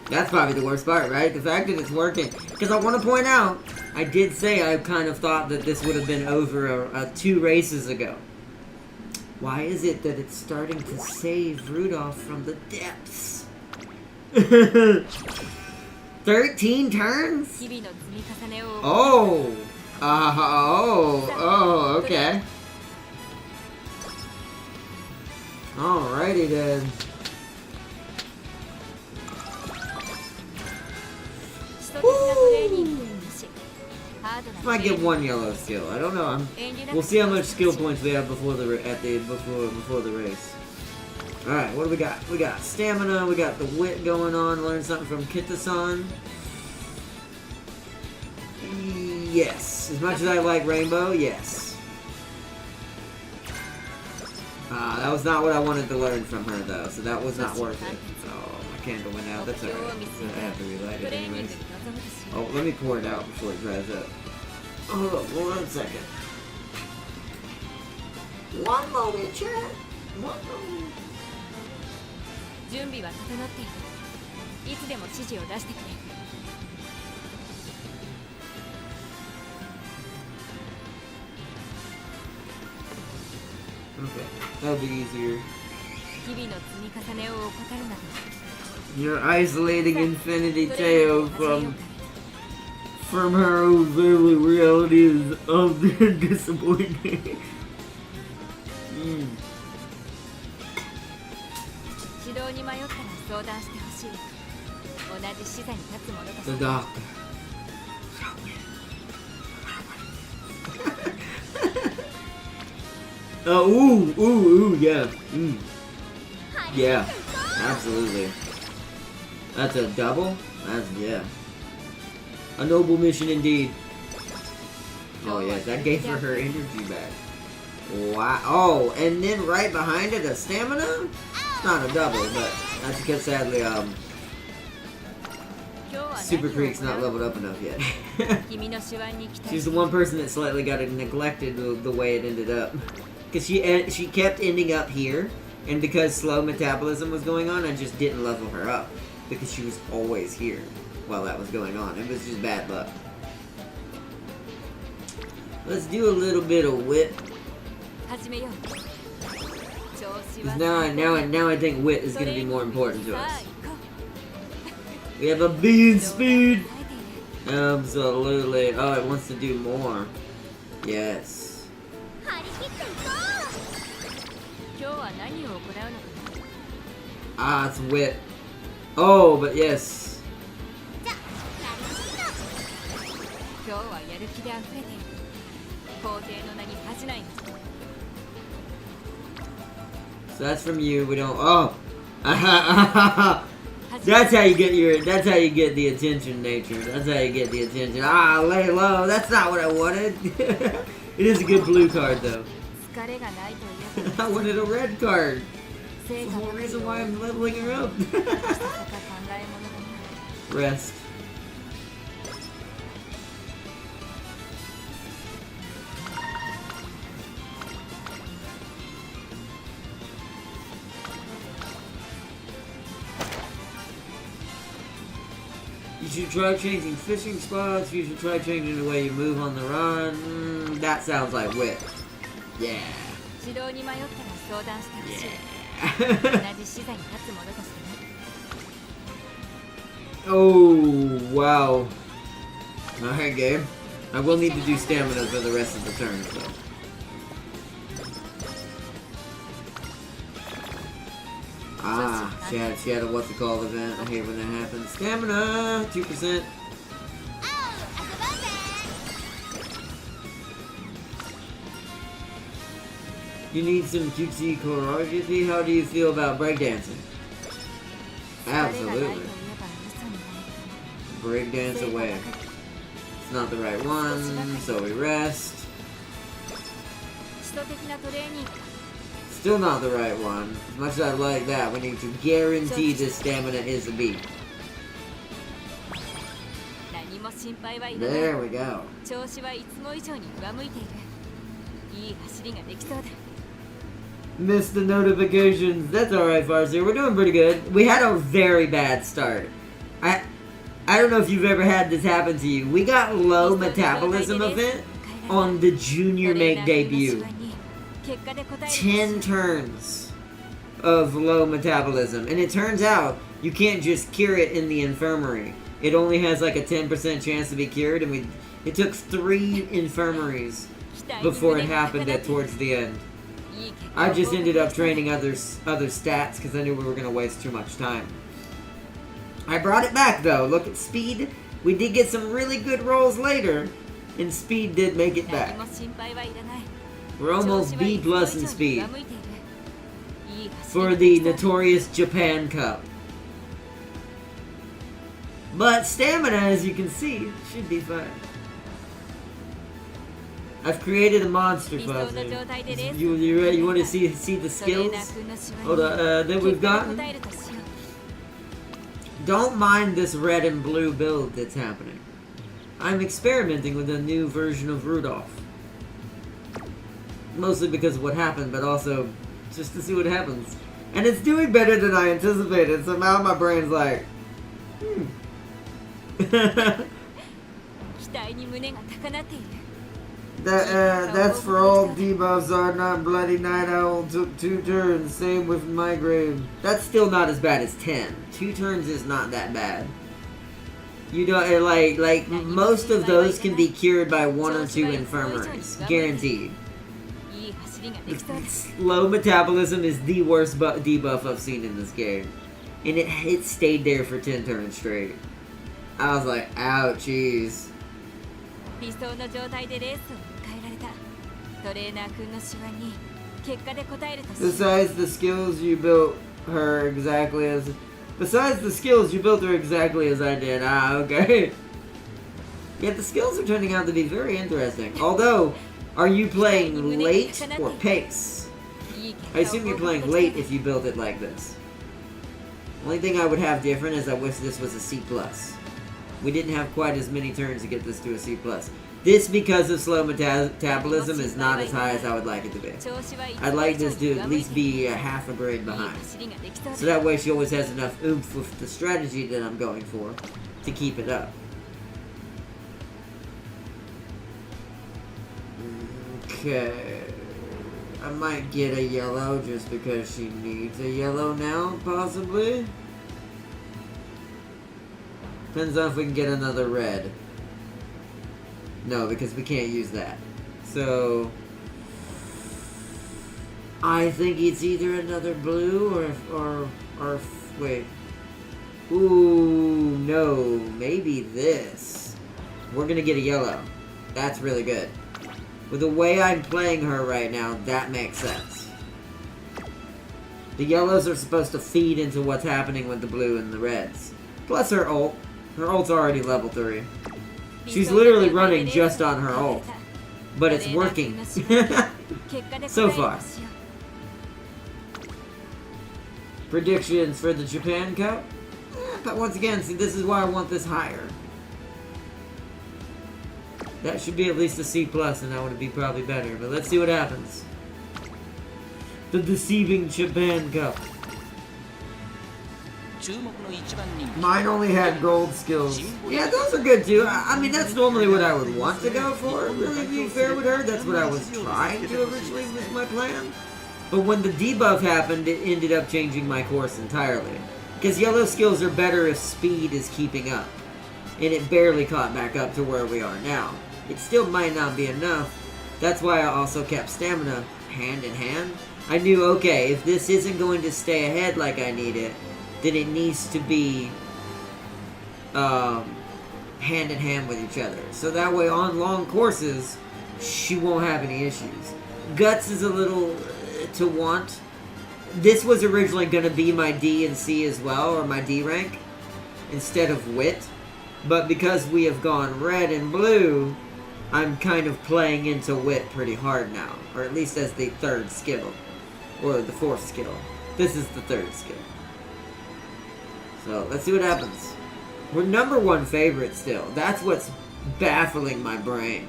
Speaker 1: That's probably the worst part, right? The fact that it's working. Because I want to point out, I did say I kind of thought that this would have been over 2 races ago. Why is it that it's starting to save Rudolph from the depths? 13 turns? Oh! Okay. Alrighty then. Might get 1 yellow skill. I don't know. We'll see how much skill points we have before the race. All right, what do we got? We got stamina. We got the wit going on. Learn something from Kita-san. Yes. As much as I like Rainbow, yes. That was not what I wanted to learn from her though, so that was not worth it. Oh, my candle went out. That's alright. I have to relight it anyways. Oh, let me pour it out before it dries up. Hold on, 1 second. 1 moment, chat. 1 moment.
Speaker 4: 準備は整っている。いつでも指示を出してくれ。
Speaker 1: Okay, that'll be easier.
Speaker 4: 日々の積み重ねを怠るなど。
Speaker 1: You're isolating Infinity Teo from her own family realities of their disappointment.
Speaker 4: 指導に迷ったら相談してほしい。同じ視座に立つ者として。
Speaker 1: The doctor. Ooh, yeah. Yeah, absolutely. That's a double? Yeah. A noble mission indeed. Oh yeah, that gave her energy back. Wow. Oh, and then right behind it, a stamina? It's not a double, but that's because sadly, Super Creek's not leveled up enough yet. She's the one person that slightly got it neglected the way it ended up. Because she kept ending up here, and because slow metabolism was going on, I just didn't level her up. Because she was always here while that was going on. It was just bad luck. Let's do a little bit of wit. Because now I think wit is going to be more important to us. We have a B in speed. Absolutely. Oh, it wants to do more. Yes. Ah, it's wit. Oh, but yes. So that's from you. We don't. Oh. That's how you get the attention, nature. That's how you get the attention. Ah, lay low. That's not what I wanted. It is a good blue card, though. I wanted a red card. That's the whole reason why I'm leveling her up. Rest. You should try changing fishing spots. You should try changing the way you move on the run. That sounds like wit. Yeah.
Speaker 4: 指導に迷ったら相談してほしい。
Speaker 1: Yeah.
Speaker 4: 同じ視座に立つものとしてね。
Speaker 1: Oh, wow. Alright, Gabe. I will need to do stamina for the rest of the turns, though. Ah, she had a what's it called event. I hate when that happens. Stamina! 2%. You need some cutesy choreography? How do you feel about breakdancing? Absolutely. Breakdance away. It's not the right one, so we rest.
Speaker 4: 基礎的なトレーニング。
Speaker 1: Still not the right one. As much as I like that, we need to guarantee this stamina is a beat.
Speaker 4: 何も心配はいらない。
Speaker 1: There we go.
Speaker 4: 調子はいつも以上に上向いている。いい走りができそうだ。
Speaker 1: Missed the notifications. That's alright, Farsi. We're doing pretty good. We had a very bad start. I don't know if you've ever had this happen to you. We got low metabolism event on the junior make debut. 10 turns of low metabolism. And it turns out you can't just cure it in the infirmary. It only has like a 10% chance to be cured, and it took 3 infirmaries before it happened towards the end. I just ended up training other stats because I knew we were going to waste too much time. I brought it back though. Look at speed. We did get some really good rolls later, and speed did make it back. We're almost B plus in speed for the notorious Japan Cup. But stamina, as you can see, should be fine. I've created a monster puzzle. You ready? You want to see the skills? Hold on. That we've gotten. Don't mind this red and blue build that's happening. I'm experimenting with a new version of Rudolph. Mostly because of what happened, but also just to see what happens. And it's doing better than I anticipated, so now my brain's like, That's for all debuffs are not Bloody Night Owl took 2 turns, same with Migraine. That's still not as bad as 10. 2 turns is not that bad. You don't, like most of those can be cured by 1 or 2 infirmaries. Guaranteed. Low metabolism is the worst debuff I've seen in this game. And it stayed there for 10 turns straight. I was like, ouchies. Besides the skills you built her exactly as I did. Ah, okay. Yeah, the skills are turning out to be very interesting. Although, are you playing late or pace? I assume you're playing late if you build it like this. Only thing I would have different is I wish this was a C+. We didn't have quite as many turns to get this to a C+. This, because of slow metabolism, is not as high as I would like it to be. I'd like this to at least be a half a grade behind. So that way she always has enough oomph with the strategy that I'm going for to keep it up. Okay. I might get a yellow just because she needs a yellow now, possibly. Depends on if we can get another red. No, because we can't use that. So I think it's either another blue or wait. Ooh, no, maybe this. We're gonna get a yellow. That's really good. With the way I'm playing her right now, that makes sense. The yellows are supposed to feed into what's happening with the blue and the reds. Plus her ult. Her ult's already level 3. She's literally running just on her ult. But it's working. So far. Predictions for the Japan Cup? But once again, see, this is why I want this higher. That should be at least a C+, and that would be probably better. But let's see what happens. The Deceiving Japan Cup. Mine only had gold skills. Yeah, those are good too. I mean, that's normally what I would want to go for, really, to be fair with her. That's what I was trying to originally with my plan. But when the debuff happened, it ended up changing my course entirely. Because yellow skills are better if speed is keeping up. And it barely caught back up to where we are now. It still might not be enough. That's why I also kept stamina hand in hand. I knew, okay, if this isn't going to stay ahead like I need it, then it needs to be hand in hand with each other. So that way on long courses, she won't have any issues. Guts is a little to want. This was originally going to be my D and C as well, or my D rank, instead of Wit. But because we have gone red and blue, I'm kind of playing into Wit pretty hard now. Or at least as the third skill. Or the fourth skill. This is the third skill. So, let's see what happens. We're #1 favorite still. That's what's baffling my brain.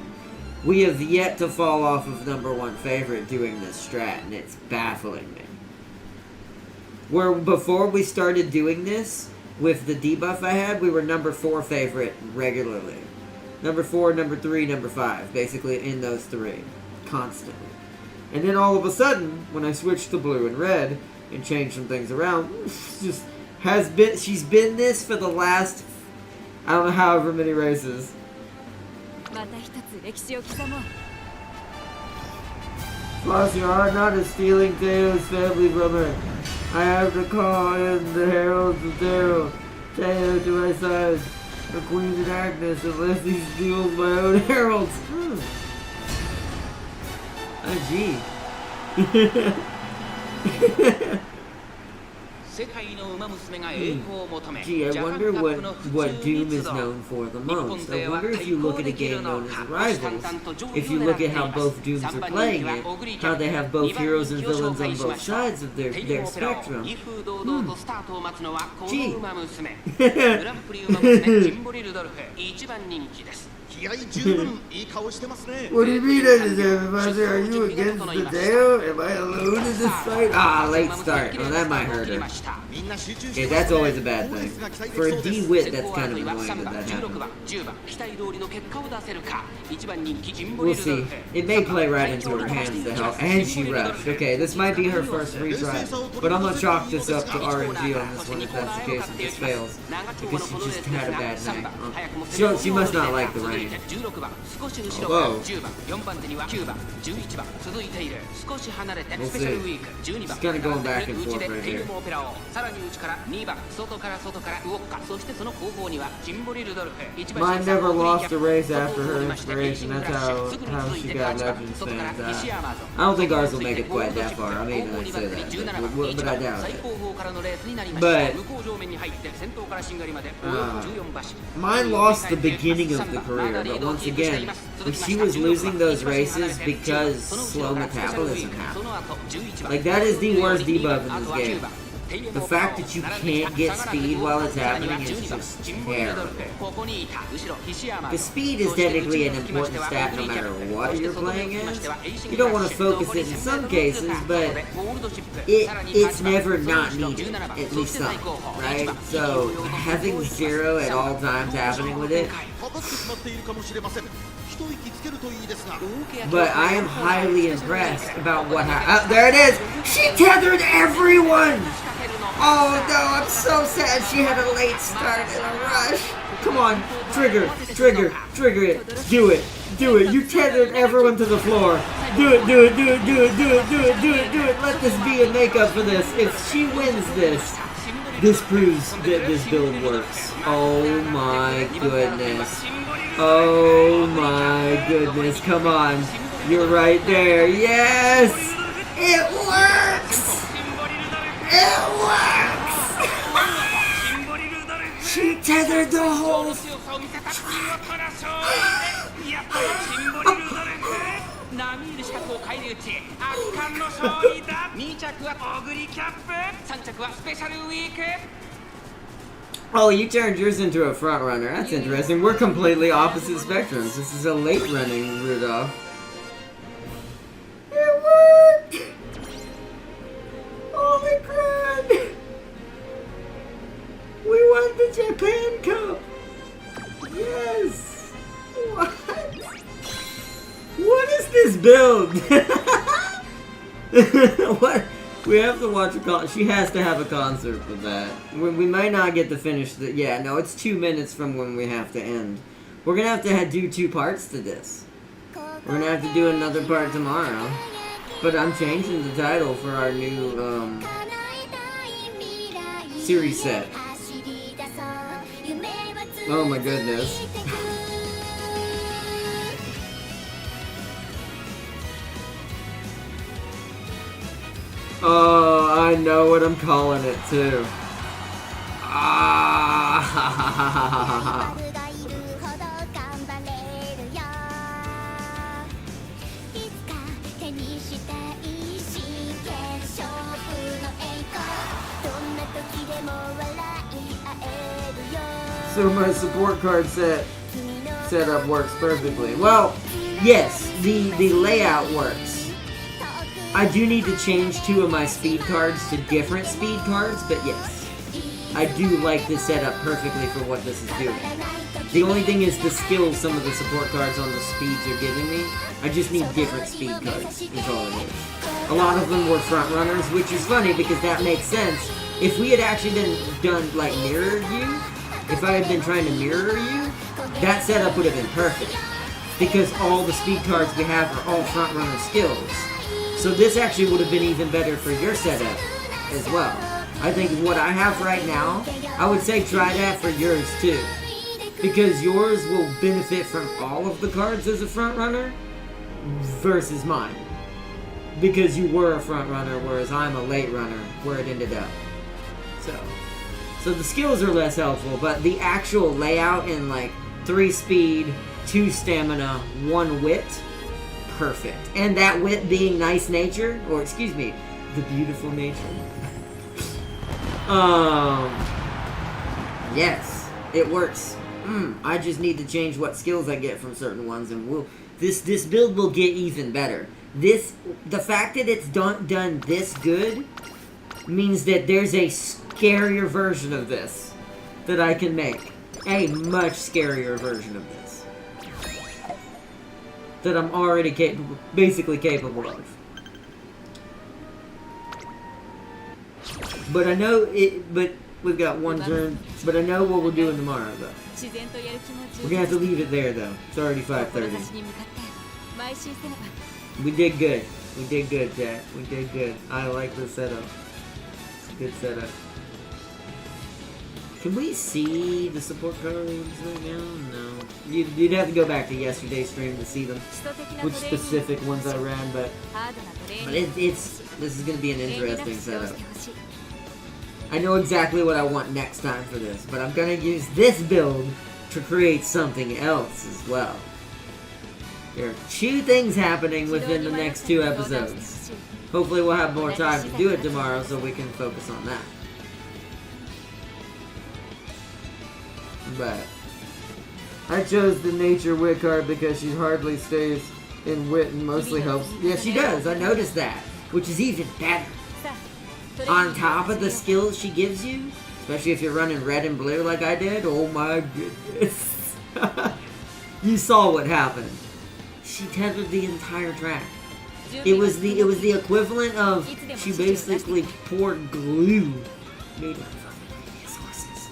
Speaker 1: We have yet to fall off of #1 favorite doing this strat, and it's baffling me. Where before we started doing this, with the debuff I had, we were #4 favorite regularly. #4, #3, #5. Basically in those three. Constantly. And then all of a sudden, when I switched to blue and red, and changed some things around, just she's been this for the last, I don't know, however many races. Plus, you are not a stealing Teo's family from her. I have to call in the heralds of Teo. Teo to my side. The Queen and Agnes, unless he steals my own heralds. Oh, gee. Gee, I wonder what Doom is known for the most. I wonder if you look at a game known as Rivals, if you look at how both Dooms are playing it, how they have both heroes and villains on both sides of their spectrum. Gee. What do you mean I deserve it? Are you against the Deo? Am I alone in this fight? Ah, late start. Oh, that might hurt her. Okay, that's always a bad thing. For a D-Wit, that's kind of annoying that happens. We'll see. It may play right into her hands to help. And she rushed. Okay, this might be her first retry. But I'm going to chalk this up to RNG on this one if that's the case, if this fails. Because she just had a bad night. She must not like the rain. Although, we'll see. It's kind of going back and forth right here. Mine never lost a race after her inspiration. That's how she got Legend stands out. I don't think ours will make it quite that far. I mean, I say that, but I doubt it. But mine lost the beginning of the career, but once again, if she was losing those races because slow metabolism happened. Like, that is the worst debuff in this game. The fact that you can't get speed while it's happening is just terrible. The speed is technically an important stat no matter what you're playing as. You don't want to focus it in some cases, but it's never not needed, at least some, right? So having 0 at all times happening with it. But I am highly impressed about what happened. There it is! She tethered everyone! Oh no, I'm so sad she had a late start and a rush. Come on, trigger it. Do it. You tethered everyone to the floor. Do it. Let this be a makeup for this. If she wins this proves that this build works. Oh my goodness. Oh my goodness, come on. You're right there. Yes! It works! It works! She tethered the whole Oh, you turned yours into a front runner. That's interesting. We're completely opposite spectrums. This is a late running Rudolph. It worked! Holy crap! have the Japan Cup! Yes! What? What is this build? What? We have to watch a concert. She has to have a concert for that. We might not get to finish the... Yeah, no, it's 2 minutes from when we have to end. We're gonna have to do 2 parts to this. We're gonna have to do another part tomorrow. But I'm changing the title for our new, series set. Oh my goodness. Oh, I know what I'm calling it too. Ah, so my support card setup works perfectly. Well, yes, the layout works. I do need to change 2 of my speed cards to different speed cards, but yes. I do like this setup perfectly for what this is doing. The only thing is the skills some of the support cards on the speeds are giving me. I just need different speed cards, is all it is. A lot of them were front runners, which is funny because that makes sense. If we had actually done like mirrored you, if I had been trying to mirror you, that setup would have been perfect. Because all the speed cards we have are all front runner skills. So this actually would have been even better for your setup as well. I think what I have right now, I would say try that for yours too. Because yours will benefit from all of the cards as a front runner versus mine. Because you were a front runner, whereas I'm a late runner, where it ended up. So the skills are less helpful, but the actual layout in like 3 speed, 2 stamina, 1 wit, perfect. And that wit being nice nature, or excuse me, the beautiful nature. Yes, it works. I just need to change what skills I get from certain ones, and this build will get even better. The fact that it's done this good means that there's a scarier version of this that I can make. A much scarier version of this. That I'm already basically capable of. But I know but we've got 1 turn, but I know what we're doing tomorrow though. We're gonna have to leave it there though. It's already 5:30. We did good. We did good, Jack. We did good. I like the setup. It's a good setup. Can we see the support cards right now? No. You'd have to go back to yesterday's stream to see them. Which specific ones I ran, but this is going to be an interesting setup. I know exactly what I want next time for this, but I'm going to use this build to create something else as well. There are 2 things happening within the next 2 episodes. Hopefully we'll have more time to do it tomorrow so we can focus on that. But I chose the nature wit card because she hardly stays in wit and mostly helps. Yeah, she does. I noticed that, which is even better. On top of the skills she gives you, especially if you're running red and blue like I did. Oh my goodness! You saw what happened. She tethered the entire track. It was the equivalent of she basically poured glue made of horses.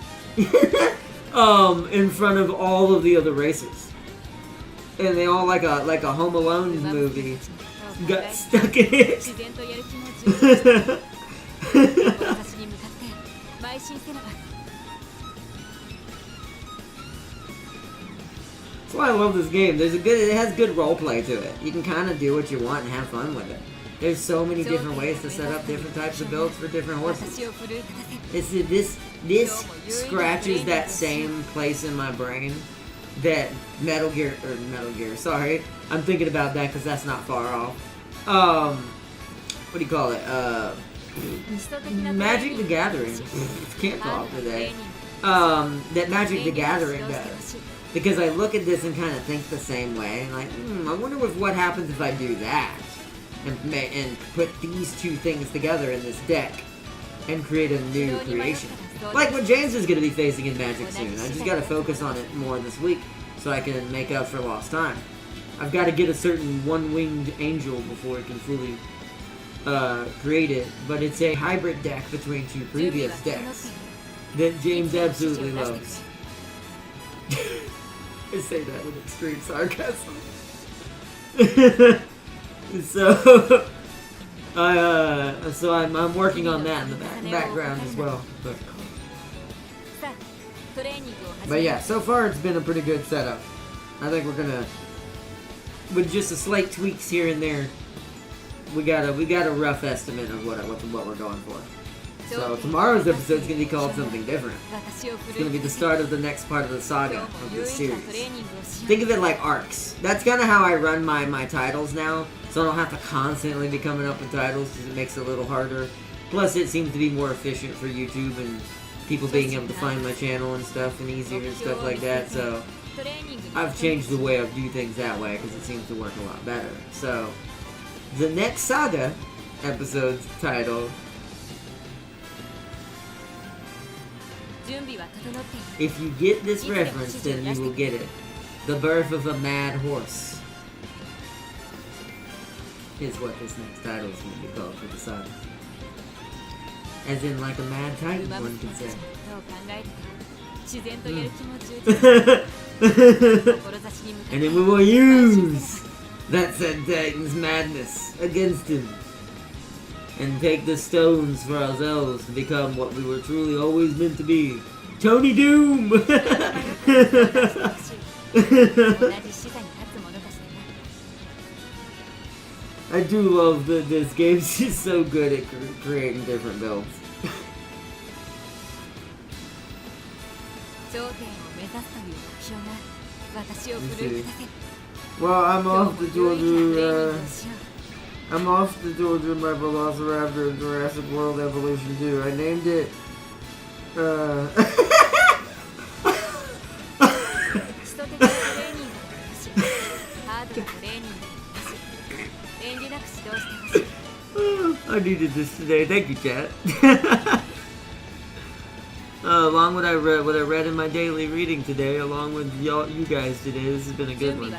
Speaker 1: In front of all of the other racers. And they all like a Home Alone movie got stuck in it. That's why I love this game. It has good roleplay to it. You can kind of do what you want and have fun with it. There's so many different ways to set up different types of builds for different horses. This scratches that same place in my brain that Metal Gear, sorry. I'm thinking about that because that's not far off. What do you call it? Magic the Gathering. Can't talk today. That Magic the Gathering does. Because I look at this and kind of think the same way. Like, I wonder what happens if I do that. And put these 2 things together in this deck. And create a new creation. Like what James is going to be facing in Magic soon. I just got to focus on it more this week so I can make up for lost time. I've got to get a certain one-winged angel before it can fully create it, but it's a hybrid deck between two previous decks that James absolutely loves. I say that with extreme sarcasm. So I'm working on that in the background as well. But yeah, so far it's been a pretty good setup. I think we're gonna, with just a slight tweaks here and there, we got a rough estimate of what we're going for. So tomorrow's episode is gonna be called something different. It's gonna be the start of the next part of the saga of this series. Think of it like arcs. That's kind of how I run my titles now, so I don't have to constantly be coming up with titles because it makes it a little harder. Plus, it seems to be more efficient for YouTube and people being able to find my channel and stuff and easier and stuff like that. So I've changed the way I do things that way because it seems to work a lot better. So the next saga episode's title, if you get this reference, then you will get it. The Birth of a Mad Horse is what this next title is going to be called for the saga. As in like a mad titan, one could say. And then we will use that said titan's madness against him. And take the stones for ourselves to become what we were truly always meant to be. Tony Doom! I do love that this game's just so good at creating different builds. Well, I'm off to Georgia my Velociraptor in Jurassic World Evolution 2. I named it, I needed this today. Thank you, chat. Along with what I read in my daily reading today, along with you guys today, this has been a good one. I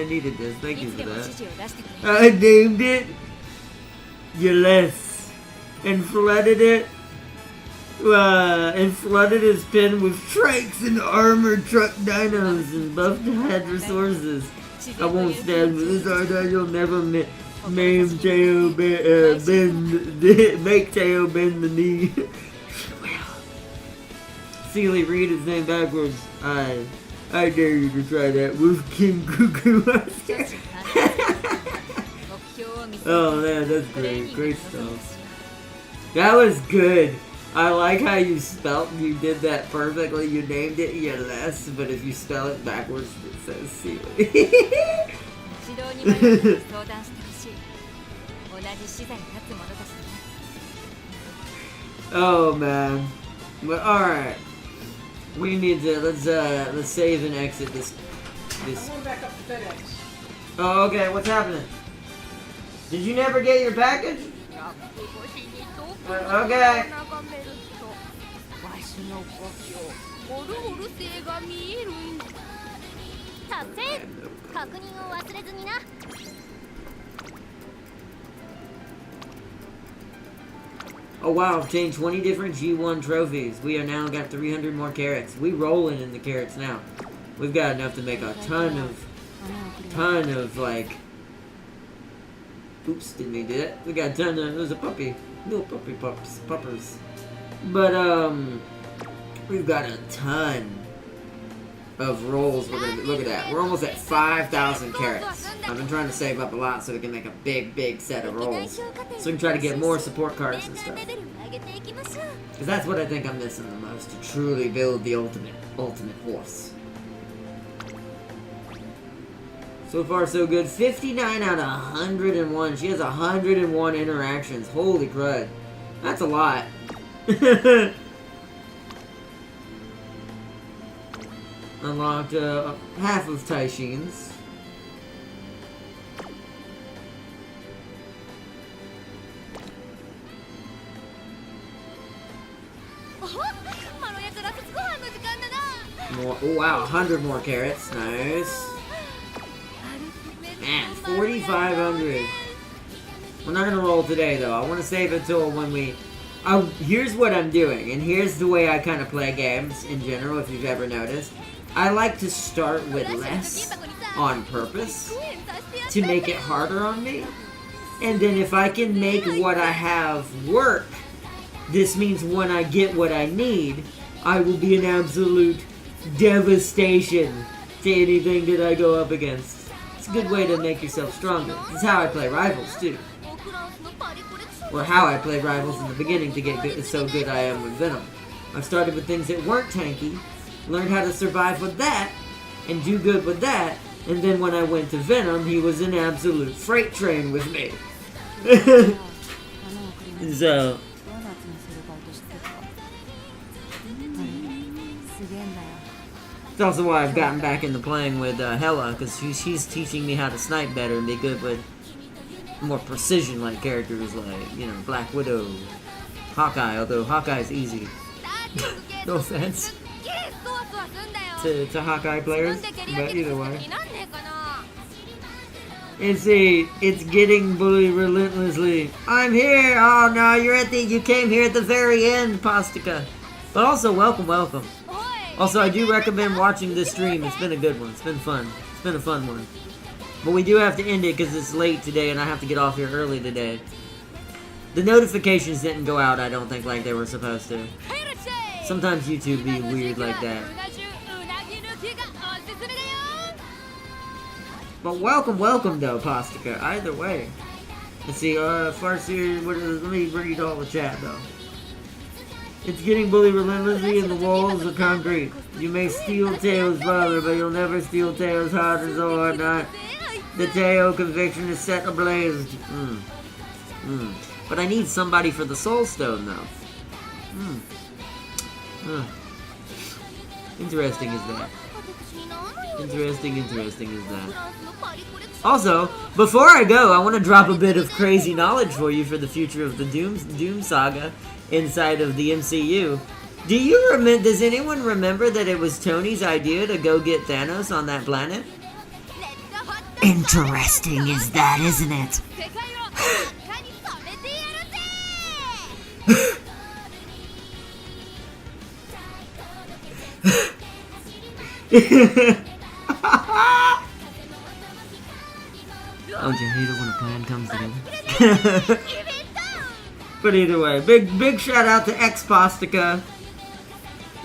Speaker 1: needed this. Thank you for that. I named it Yeless and flooded it. And flooded his pen with trikes and armored truck dinos and buffed hadrosaurus. I won't stand for this, you'll never maim Teo make Teo bend the knee. Sealy, read his name backwards. I dare you to try that Wolf King Cuckoo Monster. Oh man, that's great. Great stuff. That was good. I like how you did that perfectly. You named it Yeless, but if you spell it backwards, it says Sealy. Oh man. But alright. We need to let's save and exit this.
Speaker 5: I'm going back up to FedEx.
Speaker 1: Oh, okay, what's happening? Did you never get your package? Okay.
Speaker 4: 確認を忘れずにな。
Speaker 1: Oh wow, I've changed 20 different G1 trophies. We are now got 300 more carrots. We rolling in the carrots now. We've got enough to make a ton of like. Oops, didn't mean to do that. We got a ton of. There's a puppy, little puppers. But we've got a ton of rolls. We're gonna look at that. We're almost at 5,000 carrots. I've been trying to save up a lot so we can make a big set of rolls, so we can try to get more support cards and stuff. Because that's what I think I'm missing the most to truly build the ultimate horse. So far, so good. 59 out of 101. She has 101 interactions. Holy crud. That's a lot. Unlocked half of Taishin's. More. Oh wow, 100 more carrots. Nice. Man, 4,500. We're not gonna roll today though. I want to save it till when we. Here's what I'm doing, and here's the way I kind of play games in general. If you've ever noticed, I like to start with less on purpose to make it harder on me, and then if I can make what I have work, this means when I get what I need, I will be an absolute devastation to anything that I go up against. It's a good way to make yourself stronger. It's how I play Rivals too. Or how I played Rivals in the beginning to get good, so good I am with Venom. I started with things that weren't tanky, learned how to survive with that, and do good with that, and then when I went to Venom, he was an absolute freight train with me. So... It's also why I've gotten back into playing with Hela, because she's teaching me how to snipe better and be good with more precision-like characters like, you know, Black Widow, Hawkeye, although Hawkeye's easy. No offense to Hawkeye players, but either way. And see, it's getting bullied relentlessly. I'm here! Oh no, you came here at the very end, Postica. But also, welcome. Also, I do recommend watching this stream. It's been a good one. It's been fun. It's been a fun one. But we do have to end it because it's late today and I have to get off here early today. The notifications didn't go out, I don't think, like they were supposed to. Sometimes YouTube be weird like that. But welcome though, Postica. Either way. Let's see, first here, let me read all the chat though. It's getting bullied relentlessly and the walls are concrete. You may steal Teo's brother, but you'll never steal Teo's heart and soul or not. The Teo conviction is set ablaze. But I need somebody for the Soul Stone, though. Interesting is that. Interesting is that. Also, before I go, I want to drop a bit of crazy knowledge for you for the future of the Doom Saga inside of the MCU. Does anyone remember that it was Tony's idea to go get Thanos on that planet? Interesting is that, isn't it? Don't you hate it when a plan comes together? But either way, big shout out to X Postica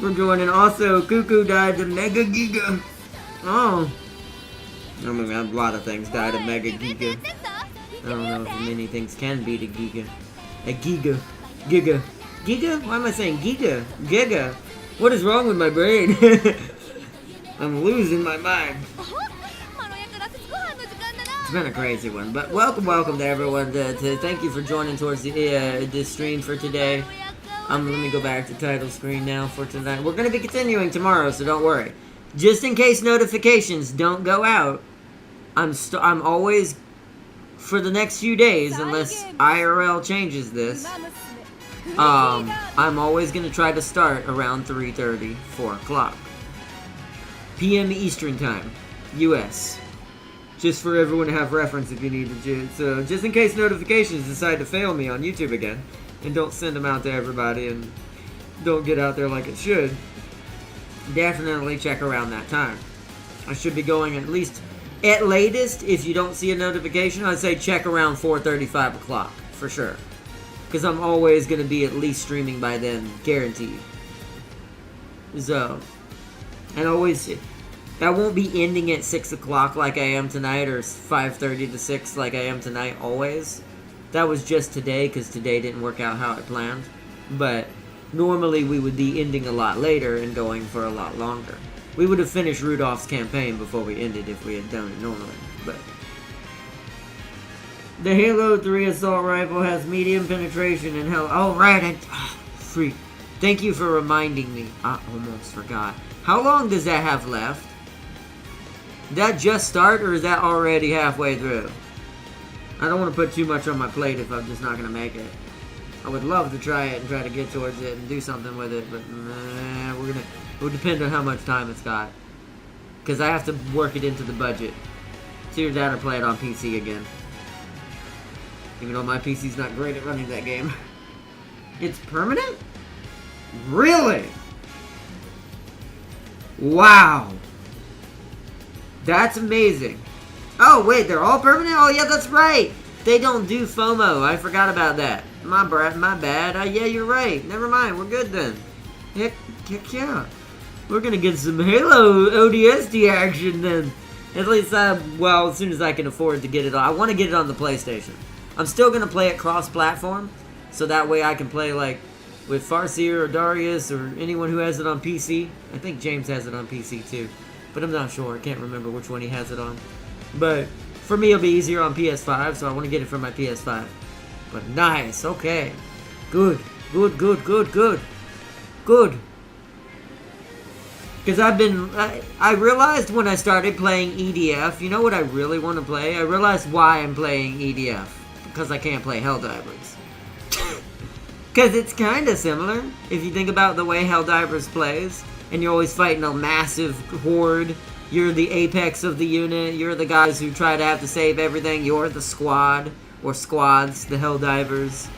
Speaker 1: for joining. Also, Cuckoo died to Mega Giga. Oh. I mean, a lot of things died to Mega Giga. I don't know if many things can beat a Giga. A Giga. Giga? Why am I saying Giga? Giga. What is wrong with my brain? I'm losing my mind. It's been a crazy one, but welcome to everyone. To thank you for joining towards the this stream for today. Let me go back to title screen now for tonight. We're gonna be continuing tomorrow, so don't worry. Just in case notifications don't go out, I'm always for the next few days, unless IRL changes this. I'm always gonna try to start around 3:30, 4 o'clock p.m. Eastern Time, U.S. Just for everyone to have reference if you need to. So, just in case notifications decide to fail me on YouTube again, and don't send them out to everybody, and don't get out there like it should, definitely check around that time. I should be going at latest, if you don't see a notification, I'd say check around 4:30, 5 o'clock, for sure. Because I'm always going to be at least streaming by then, guaranteed. So, and always... I won't be ending at 6 o'clock like I am tonight, or 5:30 to 6 like I am tonight, always. That was just today, because today didn't work out how I planned. But normally we would be ending a lot later and going for a lot longer. We would have finished Rudolph's campaign before we ended if we had done it normally. But the Halo 3 assault rifle has medium penetration and hell. Oh, right. Freak. Thank you for reminding me. I almost forgot. How long does that have left? Did that just start, or is that already halfway through? I don't want to put too much on my plate if I'm just not going to make it. I would love to try it and try to get towards it and do something with it, but we're would depend on how much time it's got. Because I have to work it into the budget. It's either that or play it on PC again. Even though my PC's not great at running that game. It's permanent? Really? Wow. That's amazing. Oh, wait, they're all permanent? Oh, yeah, that's right. They don't do FOMO. I forgot about that. My bad. Yeah, you're right. Never mind. We're good then. Heck yeah. We're gonna get some Halo ODST action then. At least, well, as soon as I can afford to get it on. I want to get it on the PlayStation. I'm still gonna play it cross-platform, so that way I can play, like, with Farseer or Darius or anyone who has it on PC. I think James has it on PC too, but I'm not sure. I can't remember which one he has it on. But for me, it'll be easier on PS5, so I want to get it from my PS5. But nice, okay. Good. Because I realized when I started playing EDF, you know what I really want to play? I realized why I'm playing EDF. Because I can't play Helldivers. Because it's kind of similar, if you think about the way Helldivers plays. And you're always fighting a massive horde. You're the apex of the unit. You're the guys who try to have to save everything. You're the squad. Or squads, the Helldivers.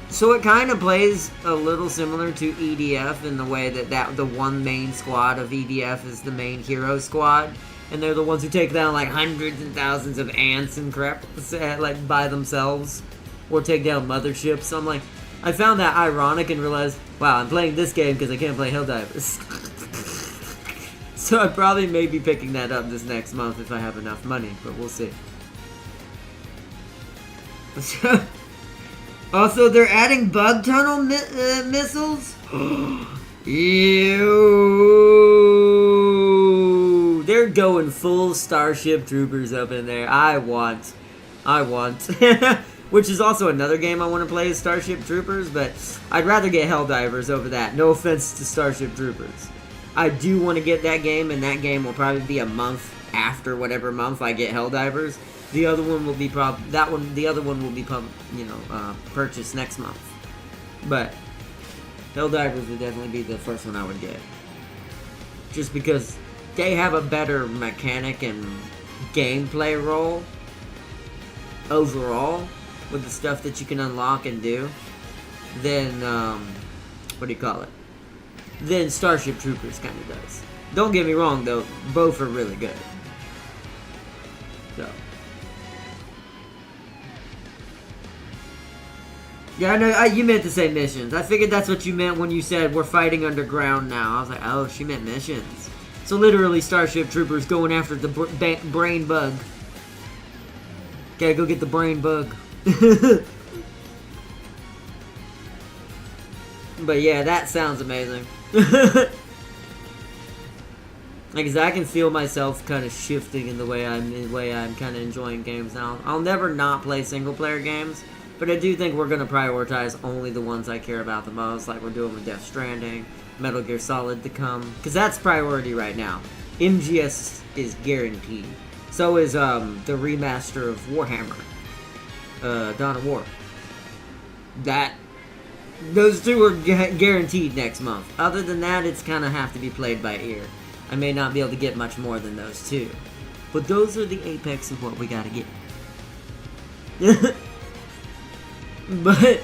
Speaker 1: So it kind of plays a little similar to EDF in the way that the one main squad of EDF is the main hero squad. And they're the ones who take down like hundreds and thousands of ants and crap like by themselves. Or take down motherships. So I'm like, I found that ironic and realized, wow, I'm playing this game because I can't play Helldivers. So I probably may be picking that up this next month if I have enough money, but we'll see. Also, they're adding bug tunnel missiles? Ew. They're going full Starship Troopers up in there. I want. Which is also another game I want to play is Starship Troopers, but I'd rather get Helldivers over that. No offense to Starship Troopers. I do want to get that game, and that game will probably be a month after whatever month I get Helldivers. The other one will be purchased next month. But Helldivers would definitely be the first one I would get. Just because they have a better mechanic and gameplay role overall with the stuff that you can unlock and do than than Starship Troopers kind of does. Don't get me wrong though, both are really good. So yeah, I know, you meant to say missions. I figured that's what you meant when you said we're fighting underground now. I was like, oh, she meant missions. So literally Starship Troopers going after the brain bug. Gotta go get the brain bug. But yeah, that sounds amazing. Like, I can feel myself kind of shifting in the way I'm kind of enjoying games now. I'll never not play single player games. But I do think we're going to prioritize only the ones I care about the most, like we're doing with Death Stranding, Metal Gear Solid to come. Because that's priority right now. MGS is guaranteed. So is the remaster of Warhammer. Dawn of War. Those two are guaranteed next month. Other than that, it's kind of have to be played by ear. I may not be able to get much more than those two. But those are the apex of what we got to get. But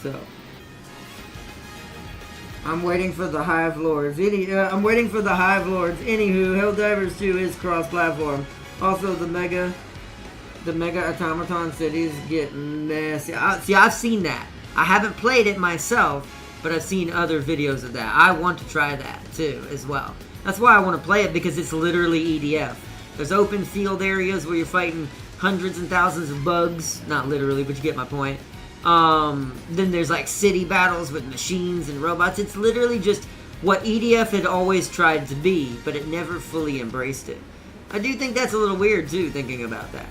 Speaker 1: so I'm waiting for the Hive Lords. I'm waiting for the Hive Lords. Anywho, Helldivers 2 is cross-platform. Also, the Mega Automaton cities get messy. See, I've seen that. I haven't played it myself, but I've seen other videos of that. I want to try that too, as well. That's why I want to play it, because it's literally EDF. There's open field areas where you're fighting hundreds and thousands of bugs. Not literally, but you get my point. Then there's like city battles with machines and robots. It's literally just what EDF had always tried to be, but it never fully embraced it. I do think that's a little weird too, thinking about that.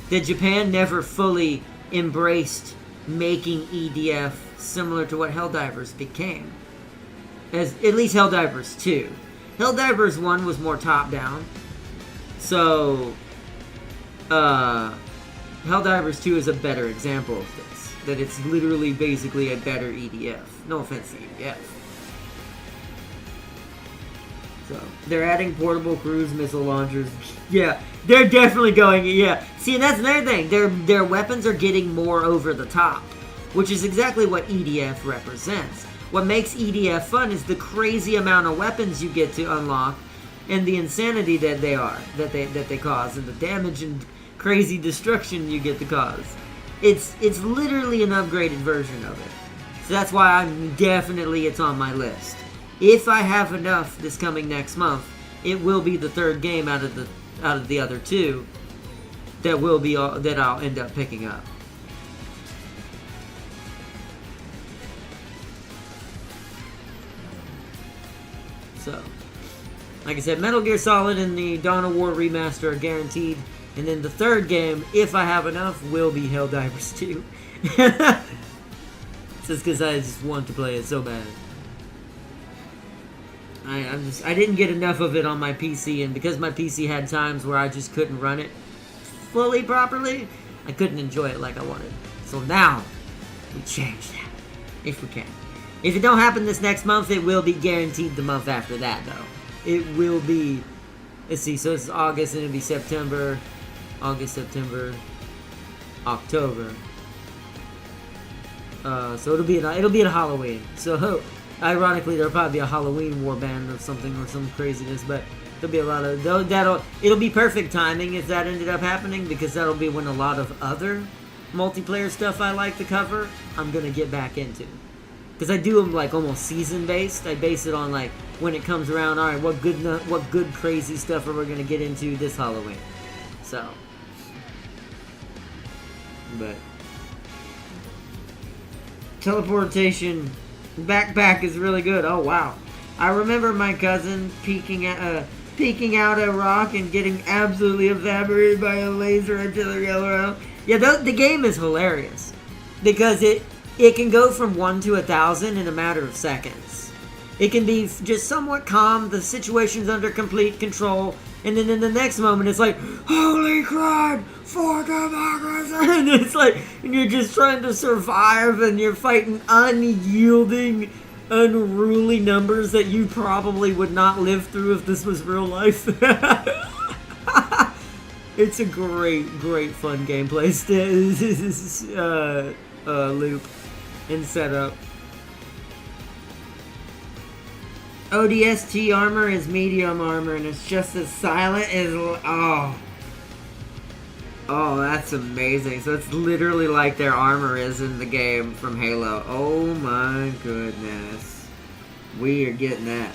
Speaker 1: That Japan never fully embraced making EDF similar to what Helldivers became. At least Helldivers 2. Helldivers 1 was more top-down. So, Helldivers 2 is a better example of this. that it's literally basically a better EDF. No offense to EDF. So, they're adding portable cruise missile launchers. Yeah, they're definitely going, yeah. See, and that's another thing. Their weapons are getting more over the top, which is exactly what EDF represents. What makes EDF fun is the crazy amount of weapons you get to unlock and the insanity that they cause and the damage and crazy destruction you get to cause. It's literally an upgraded version of it. So that's why it's on my list. If I have enough this coming next month, it will be the third game out of the other two that I'll end up picking up. So, like I said, Metal Gear Solid and the Dawn of War remaster are guaranteed, and then the third game, if I have enough, will be Helldivers 2. Just because I just want to play it so bad. I didn't get enough of it on my PC, and because my PC had times where I just couldn't run it fully properly, I couldn't enjoy it like I wanted. So now, we change that, if we can. If it don't happen this next month, it will be guaranteed the month after that, though. It will be, let's see, so it's August, and it'll be September, August, September, October. So it'll be at Halloween. So ironically, there'll probably be a Halloween warband or something or some craziness, but there'll be a lot of it'll be perfect timing if that ended up happening, because that'll be when a lot of other multiplayer stuff I like to cover I'm gonna get back into, because I do them like almost season based. I base it on like when it comes around. All right, what good crazy stuff are we gonna get into this Halloween? So, but teleportation backpack is really good. Oh wow! I remember my cousin peeking out a rock and getting absolutely evaporated by a laser artillery all around. Yeah, the game is hilarious because it can go from 1 to 1,000 in a matter of seconds. It can be just somewhat calm, the situation's under complete control, and then in the next moment it's like, holy crap, for democracy! And it's like, and you're just trying to survive, and you're fighting unyielding, unruly numbers that you probably would not live through if this was real life. It's a great fun gameplay loop and setup. ODST armor is medium armor, and it's just as silent as... Oh, that's amazing. So it's literally like their armor is in the game from Halo. Oh my goodness. We are getting that.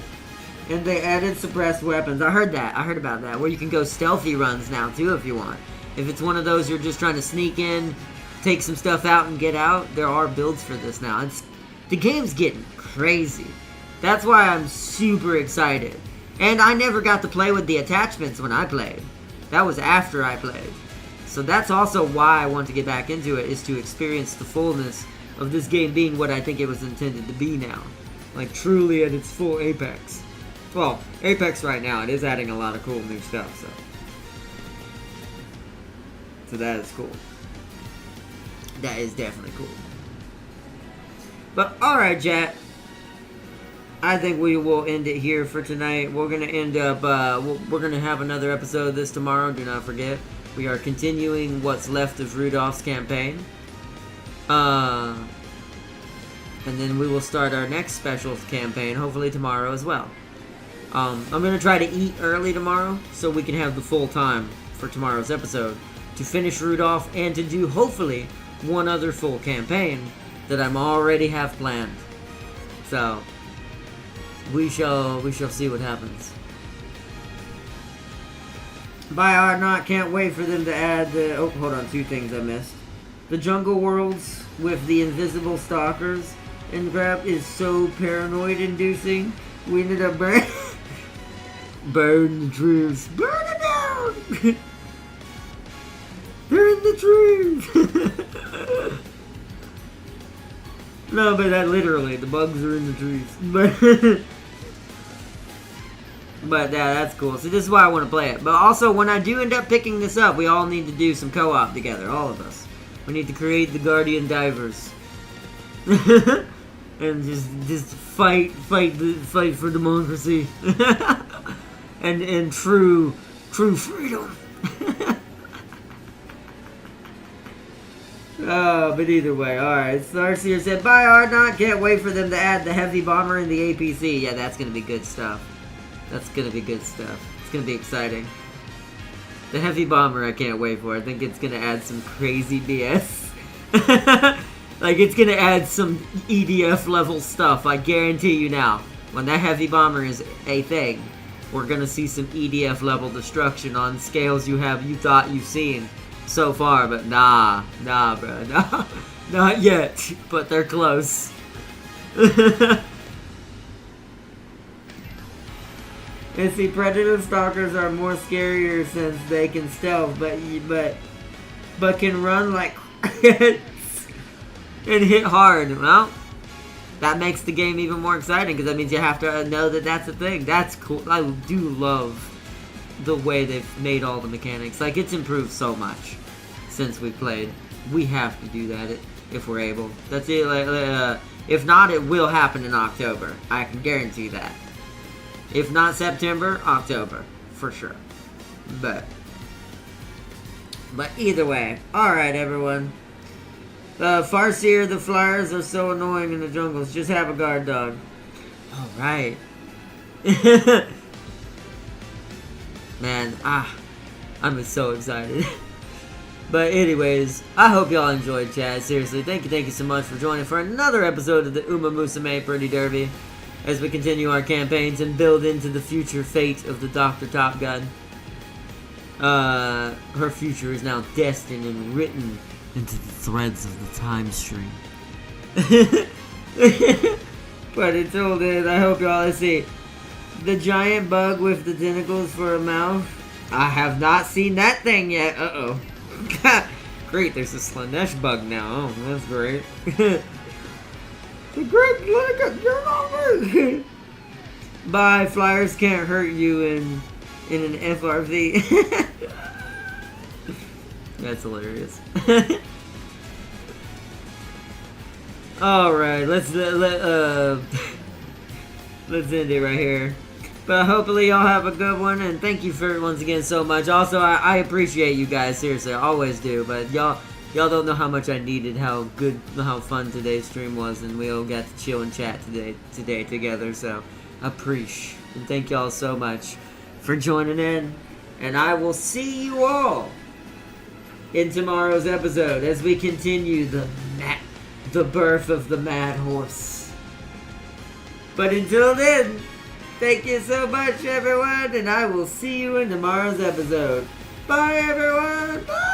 Speaker 1: And they added suppressed weapons. I heard about that. Where you can go stealthy runs now, too, if you want. If it's one of those you're just trying to sneak in, take some stuff out, and get out, there are builds for this now. The game's getting crazy. That's why I'm super excited. And I never got to play with the attachments when I played. That was after I played. So that's also why I want to get back into it, is to experience the fullness of this game being what I think it was intended to be now. Like, truly at its full apex. Well, Apex right now, it is adding a lot of cool new stuff, so that is cool. That is definitely cool. But, alright, chat. I think we will end it here for tonight. We're going to end up, we're going to have another episode of this tomorrow, do not forget. We are continuing what's left of Rudolph's campaign. And then we will start our next special campaign, hopefully tomorrow as well. I'm going to try to eat early tomorrow, so we can have the full time for tomorrow's episode to finish Rudolph and to do, hopefully, one other full campaign that I'm already have planned. So, we shall see what happens. By our not, can't wait for them to add the... Oh, hold on, 2 things I missed. The Jungle Worlds with the invisible stalkers and crap is so paranoid-inducing. We ended up burning the trees. Burn it down! They're in the trees! No, but that literally, the bugs are in the trees. But yeah, that's cool. So this is why I want to play it. But also, when I do end up picking this up, we all need to do some co-op together, all of us. We need to create the Guardian Divers. And just fight for democracy. and true freedom. But either way, alright. Starseer said, bye Ardnot, can't wait for them to add the heavy bomber in the APC. Yeah, that's gonna be good stuff. That's gonna be good stuff. It's gonna be exciting. The heavy bomber I can't wait for. I think it's gonna add some crazy BS. Like, it's gonna add some EDF level stuff, I guarantee you now. When that heavy bomber is a thing, we're gonna see some EDF level destruction on scales you thought you've seen so far, but nah, bro, nah, not yet, but they're close. And see, Predator Stalkers are more scarier since they can stealth, but can run like and hit hard. Well, that makes the game even more exciting because that means you have to know that that's a thing. That's cool. I do love the way they've made all the mechanics. Like, it's improved so much since we played. We have to do that if we're able. That's it. If not, it will happen in October. I can guarantee that. If not September, October for sure. But either way, all right, everyone. Farseer, the flyers are so annoying in the jungles. Just have a guard dog. All right. Man, I'm so excited. But anyways, I hope y'all enjoyed, chat. Seriously, thank you so much for joining for another episode of the Umamusume Pretty Derby as we continue our campaigns and build into the future fate of the Dr. Top Gun. Her future is now destined and written into the threads of the time stream. But until then, I hope y'all, let's see. The giant bug with the tentacles for a mouth. I have not seen that thing yet. Uh-oh. Great, there's a Slanesh bug now. Oh, that's great. Great, you're not me. Bye, flyers can't hurt you in an FRV. That's hilarious. Alright, let's end it right here. But hopefully y'all have a good one, and thank you for once again so much. Also, I appreciate you guys, seriously, I always do, but y'all don't know how much I needed, how fun today's stream was, and we all got to chill and chat today together, so appreciate. And thank y'all so much for joining in, and I will see you all in tomorrow's episode as we continue the birth of the mad horse. But until then, thank you so much, everyone, and I will see you in tomorrow's episode. Bye, everyone! Bye!